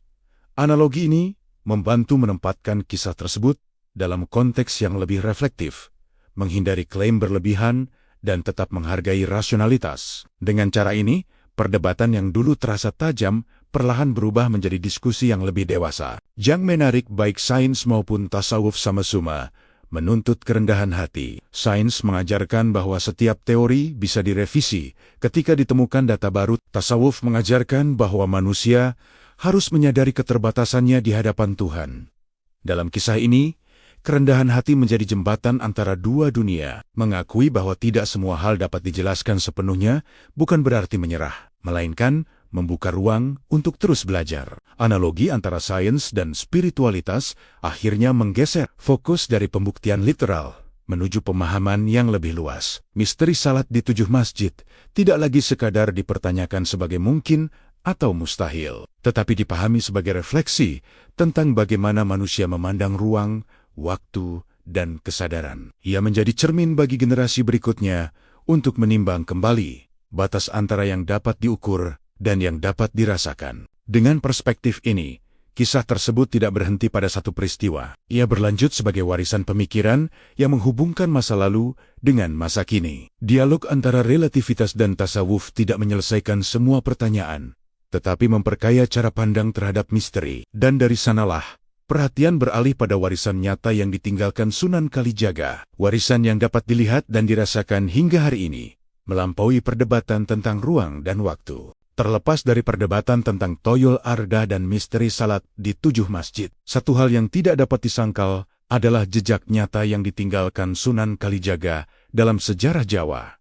Analogi ini membantu menempatkan kisah tersebut dalam konteks yang lebih reflektif, menghindari klaim berlebihan, dan tetap menghargai rasionalitas. Dengan cara ini, perdebatan yang dulu terasa tajam perlahan berubah menjadi diskusi yang lebih dewasa. Yang menarik baik sains maupun tasawuf sama-sama menuntut kerendahan hati. Sains mengajarkan bahwa setiap teori bisa direvisi ketika ditemukan data baru. Tasawuf mengajarkan bahwa manusia harus menyadari keterbatasannya di hadapan Tuhan. Dalam kisah ini, kerendahan hati menjadi jembatan antara dua dunia. Mengakui bahwa tidak semua hal dapat dijelaskan sepenuhnya bukan berarti menyerah, melainkan membuka ruang untuk terus belajar. Analogi antara sains dan spiritualitas akhirnya menggeser fokus dari pembuktian literal menuju pemahaman yang lebih luas. Misteri salat di 7 masjid tidak lagi sekadar dipertanyakan sebagai mungkin atau mustahil, tetapi dipahami sebagai refleksi tentang bagaimana manusia memandang ruang, waktu, dan kesadaran. Ia menjadi cermin bagi generasi berikutnya untuk menimbang kembali batas antara yang dapat diukur dan yang dapat dirasakan. Dengan perspektif ini, kisah tersebut tidak berhenti pada satu peristiwa. Ia berlanjut sebagai warisan pemikiran yang menghubungkan masa lalu dengan masa kini. Dialog antara relativitas dan tasawuf tidak menyelesaikan semua pertanyaan, tetapi memperkaya cara pandang terhadap misteri. Dan dari sanalah, perhatian beralih pada warisan nyata yang ditinggalkan Sunan Kalijaga. Warisan yang dapat dilihat dan dirasakan hingga hari ini, melampaui perdebatan tentang ruang dan waktu. Terlepas dari perdebatan tentang Toyol Arda dan misteri salat di 7 masjid, satu hal yang tidak dapat disangkal adalah jejak nyata yang ditinggalkan Sunan Kalijaga dalam sejarah Jawa.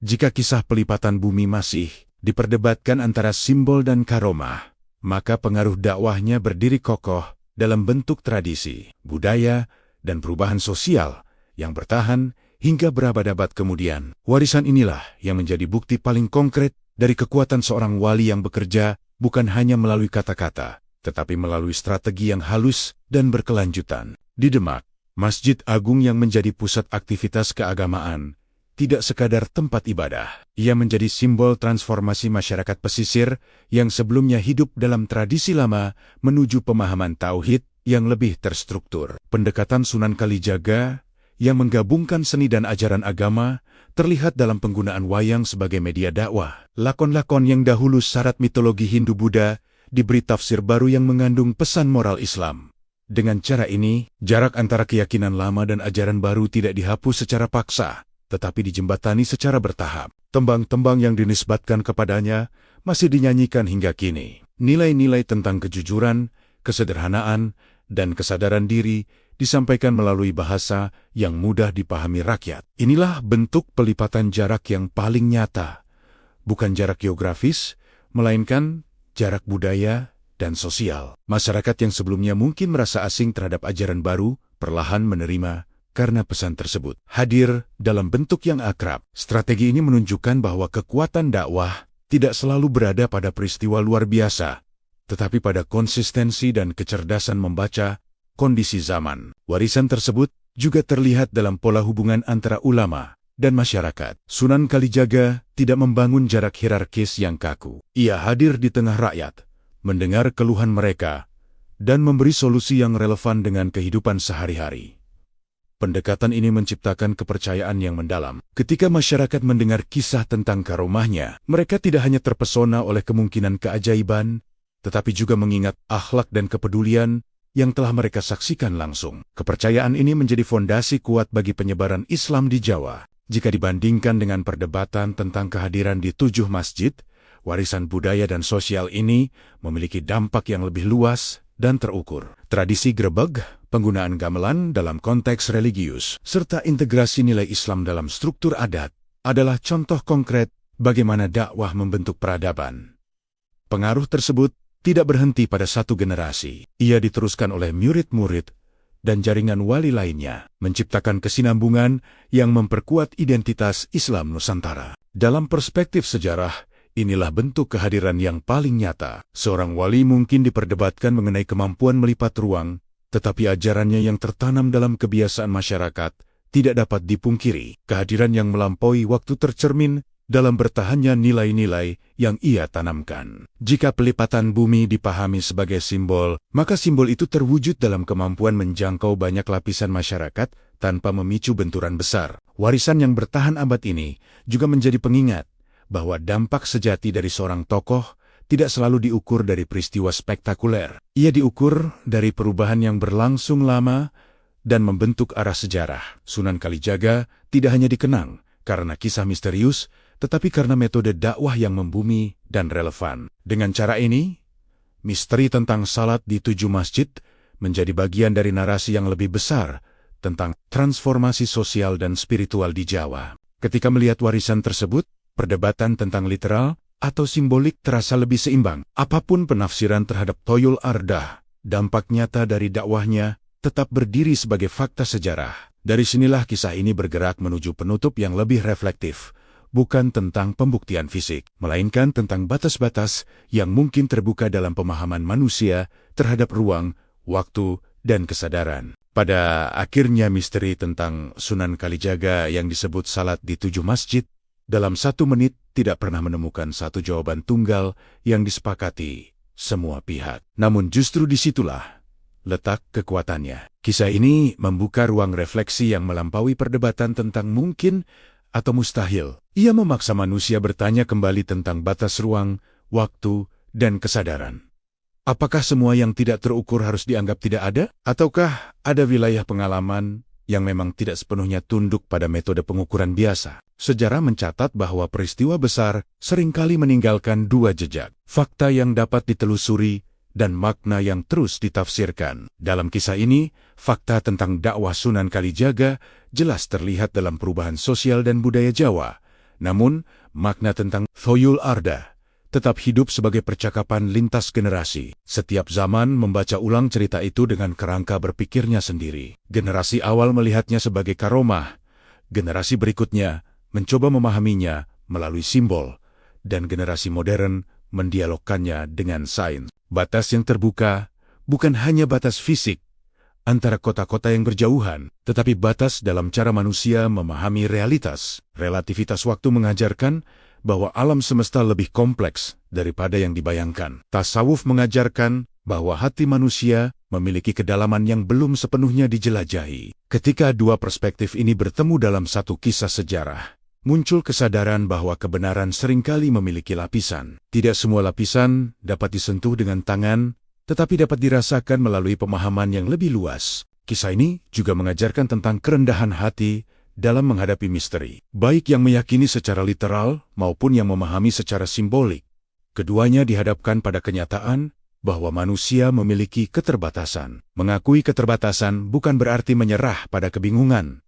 Jika kisah pelipatan bumi masih diperdebatkan antara simbol dan karomah, maka pengaruh dakwahnya berdiri kokoh dalam bentuk tradisi, budaya, dan perubahan sosial yang bertahan hingga berabad-abad kemudian. Warisan inilah yang menjadi bukti paling konkret dari kekuatan seorang wali yang bekerja bukan hanya melalui kata-kata, tetapi melalui strategi yang halus dan berkelanjutan. Di Demak, Masjid Agung yang menjadi pusat aktivitas keagamaan tidak sekadar tempat ibadah. Ia menjadi simbol transformasi masyarakat pesisir yang sebelumnya hidup dalam tradisi lama menuju pemahaman tauhid yang lebih terstruktur. Pendekatan Sunan Kalijaga yang menggabungkan seni dan ajaran agama terlihat dalam penggunaan wayang sebagai media dakwah. Lakon-lakon yang dahulu syarat mitologi Hindu-Buddha diberi tafsir baru yang mengandung pesan moral Islam. Dengan cara ini, jarak antara keyakinan lama dan ajaran baru tidak dihapus secara paksa, tetapi dijembatani secara bertahap. Tembang-tembang yang dinisbatkan kepadanya masih dinyanyikan hingga kini. Nilai-nilai tentang kejujuran, kesederhanaan, dan kesadaran diri disampaikan melalui bahasa yang mudah dipahami rakyat. Inilah bentuk pelipatan jarak yang paling nyata, bukan jarak geografis, melainkan jarak budaya dan sosial. Masyarakat yang sebelumnya mungkin merasa asing terhadap ajaran baru, perlahan menerima karena pesan tersebut hadir dalam bentuk yang akrab. Strategi ini menunjukkan bahwa kekuatan dakwah tidak selalu berada pada peristiwa luar biasa, tetapi pada konsistensi dan kecerdasan membaca kondisi zaman. Warisan tersebut juga terlihat dalam pola hubungan antara ulama dan masyarakat. Sunan Kalijaga tidak membangun jarak hierarkis yang kaku. Ia hadir di tengah rakyat, mendengar keluhan mereka, dan memberi solusi yang relevan dengan kehidupan sehari-hari. Pendekatan ini menciptakan kepercayaan yang mendalam. Ketika masyarakat mendengar kisah tentang karomahnya, mereka tidak hanya terpesona oleh kemungkinan keajaiban, tetapi juga mengingat akhlak dan kepedulian yang telah mereka saksikan langsung. Kepercayaan ini menjadi fondasi kuat bagi penyebaran Islam di Jawa. Jika dibandingkan dengan perdebatan tentang kehadiran di 7 masjid, warisan budaya dan sosial ini memiliki dampak yang lebih luas dan terukur. Tradisi grebeg, penggunaan gamelan dalam konteks religius, serta integrasi nilai Islam dalam struktur adat adalah contoh konkret bagaimana dakwah membentuk peradaban. Pengaruh tersebut tidak berhenti pada satu generasi. Ia diteruskan oleh murid-murid dan jaringan wali lainnya, menciptakan kesinambungan yang memperkuat identitas Islam Nusantara. Dalam perspektif sejarah, inilah bentuk kehadiran yang paling nyata. Seorang wali mungkin diperdebatkan mengenai kemampuan melipat ruang, tetapi ajarannya yang tertanam dalam kebiasaan masyarakat tidak dapat dipungkiri. Kehadiran yang melampaui waktu tercermin dalam bertahannya nilai-nilai yang ia tanamkan. Jika pelipatan bumi dipahami sebagai simbol, maka simbol itu terwujud dalam kemampuan menjangkau banyak lapisan masyarakat tanpa memicu benturan besar. Warisan yang bertahan abad ini juga menjadi pengingat bahwa dampak sejati dari seorang tokoh tidak selalu diukur dari peristiwa spektakuler. Ia diukur dari perubahan yang berlangsung lama dan membentuk arah sejarah. Sunan Kalijaga tidak hanya dikenang karena kisah misterius, tetapi karena metode dakwah yang membumi dan relevan. Dengan cara ini, misteri tentang salat di 7 masjid menjadi bagian dari narasi yang lebih besar tentang transformasi sosial dan spiritual di Jawa. Ketika melihat warisan tersebut, perdebatan tentang literal atau simbolik terasa lebih seimbang. Apapun penafsiran terhadap Thoyul Ardah, dampak nyata dari dakwahnya tetap berdiri sebagai fakta sejarah. Dari sinilah kisah ini bergerak menuju penutup yang lebih reflektif, bukan tentang pembuktian fisik, melainkan tentang batas-batas yang mungkin terbuka dalam pemahaman manusia terhadap ruang, waktu, dan kesadaran. Pada akhirnya misteri tentang Sunan Kalijaga yang disebut salat di 7 masjid, dalam 1 menit tidak pernah menemukan satu jawaban tunggal yang disepakati semua pihak. Namun justru disitulah letak kekuatannya. Kisah ini membuka ruang refleksi yang melampaui perdebatan tentang mungkin atau mustahil. Ia memaksa manusia bertanya kembali tentang batas ruang, waktu, dan kesadaran. Apakah semua yang tidak terukur harus dianggap tidak ada? Ataukah ada wilayah pengalaman yang memang tidak sepenuhnya tunduk pada metode pengukuran biasa? Sejarah mencatat bahwa peristiwa besar seringkali meninggalkan 2 jejak, fakta yang dapat ditelusuri dan makna yang terus ditafsirkan. Dalam kisah ini, fakta tentang dakwah Sunan Kalijaga jelas terlihat dalam perubahan sosial dan budaya Jawa. Namun, makna tentang Thoyul Ardah tetap hidup sebagai percakapan lintas generasi. Setiap zaman membaca ulang cerita itu dengan kerangka berpikirnya sendiri. Generasi awal melihatnya sebagai karomah, generasi berikutnya mencoba memahaminya melalui simbol, dan generasi modern mendialogkannya dengan sains. Batas yang terbuka bukan hanya batas fisik antara kota-kota yang berjauhan, tetapi batas dalam cara manusia memahami realitas. Relativitas waktu mengajarkan bahwa alam semesta lebih kompleks daripada yang dibayangkan. Tasawuf mengajarkan bahwa hati manusia memiliki kedalaman yang belum sepenuhnya dijelajahi. Ketika 2 perspektif ini bertemu dalam satu kisah sejarah, muncul kesadaran bahwa kebenaran seringkali memiliki lapisan. Tidak semua lapisan dapat disentuh dengan tangan, tetapi dapat dirasakan melalui pemahaman yang lebih luas. Kisah ini juga mengajarkan tentang kerendahan hati dalam menghadapi misteri, baik yang meyakini secara literal maupun yang memahami secara simbolik. Keduanya dihadapkan pada kenyataan bahwa manusia memiliki keterbatasan. Mengakui keterbatasan bukan berarti menyerah pada kebingungan,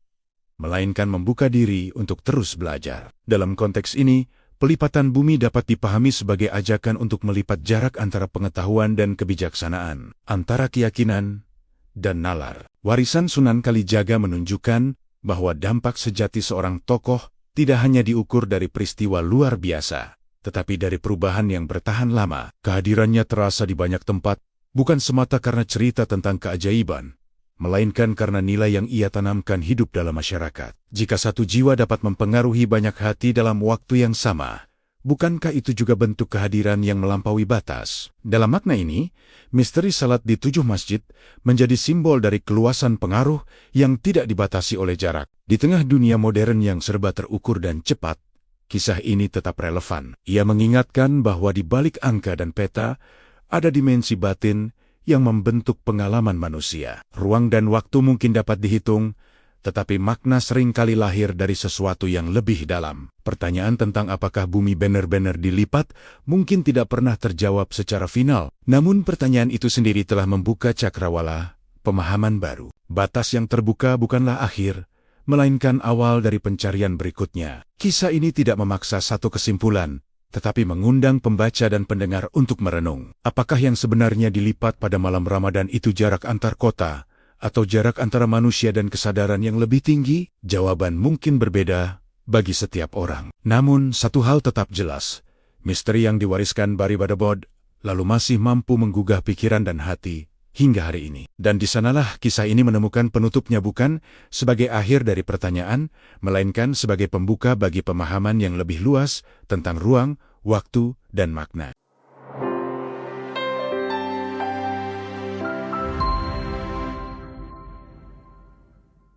melainkan membuka diri untuk terus belajar. Dalam konteks ini, pelipatan bumi dapat dipahami sebagai ajakan untuk melipat jarak antara pengetahuan dan kebijaksanaan, antara keyakinan dan nalar. Warisan Sunan Kalijaga menunjukkan bahwa dampak sejati seorang tokoh tidak hanya diukur dari peristiwa luar biasa, tetapi dari perubahan yang bertahan lama. Kehadirannya terasa di banyak tempat, bukan semata karena cerita tentang keajaiban, melainkan karena nilai yang ia tanamkan hidup dalam masyarakat. Jika satu jiwa dapat mempengaruhi banyak hati dalam waktu yang sama, bukankah itu juga bentuk kehadiran yang melampaui batas? Dalam makna ini, misteri salat di 7 masjid menjadi simbol dari keluasan pengaruh yang tidak dibatasi oleh jarak. Di tengah dunia modern yang serba terukur dan cepat, kisah ini tetap relevan. Ia mengingatkan bahwa di balik angka dan peta, ada dimensi batin yang membentuk pengalaman manusia. Ruang dan waktu mungkin dapat dihitung, tetapi makna seringkali lahir dari sesuatu yang lebih dalam. Pertanyaan tentang apakah bumi benar-benar dilipat mungkin tidak pernah terjawab secara final. Namun pertanyaan itu sendiri telah membuka cakrawala pemahaman baru. Batas yang terbuka bukanlah akhir, melainkan awal dari pencarian berikutnya. Kisah ini tidak memaksa satu kesimpulan, tetapi mengundang pembaca dan pendengar untuk merenung. Apakah yang sebenarnya dilipat pada malam Ramadan itu jarak antar kota, atau jarak antara manusia dan kesadaran yang lebih tinggi? Jawaban mungkin berbeda bagi setiap orang. Namun, satu hal tetap jelas. Misteri yang diwariskan Bari Badabod lalu masih mampu menggugah pikiran dan hati hingga hari ini. Dan di sanalah kisah ini menemukan penutupnya, bukan sebagai akhir dari pertanyaan, melainkan sebagai pembuka bagi pemahaman yang lebih luas tentang ruang, waktu, dan makna.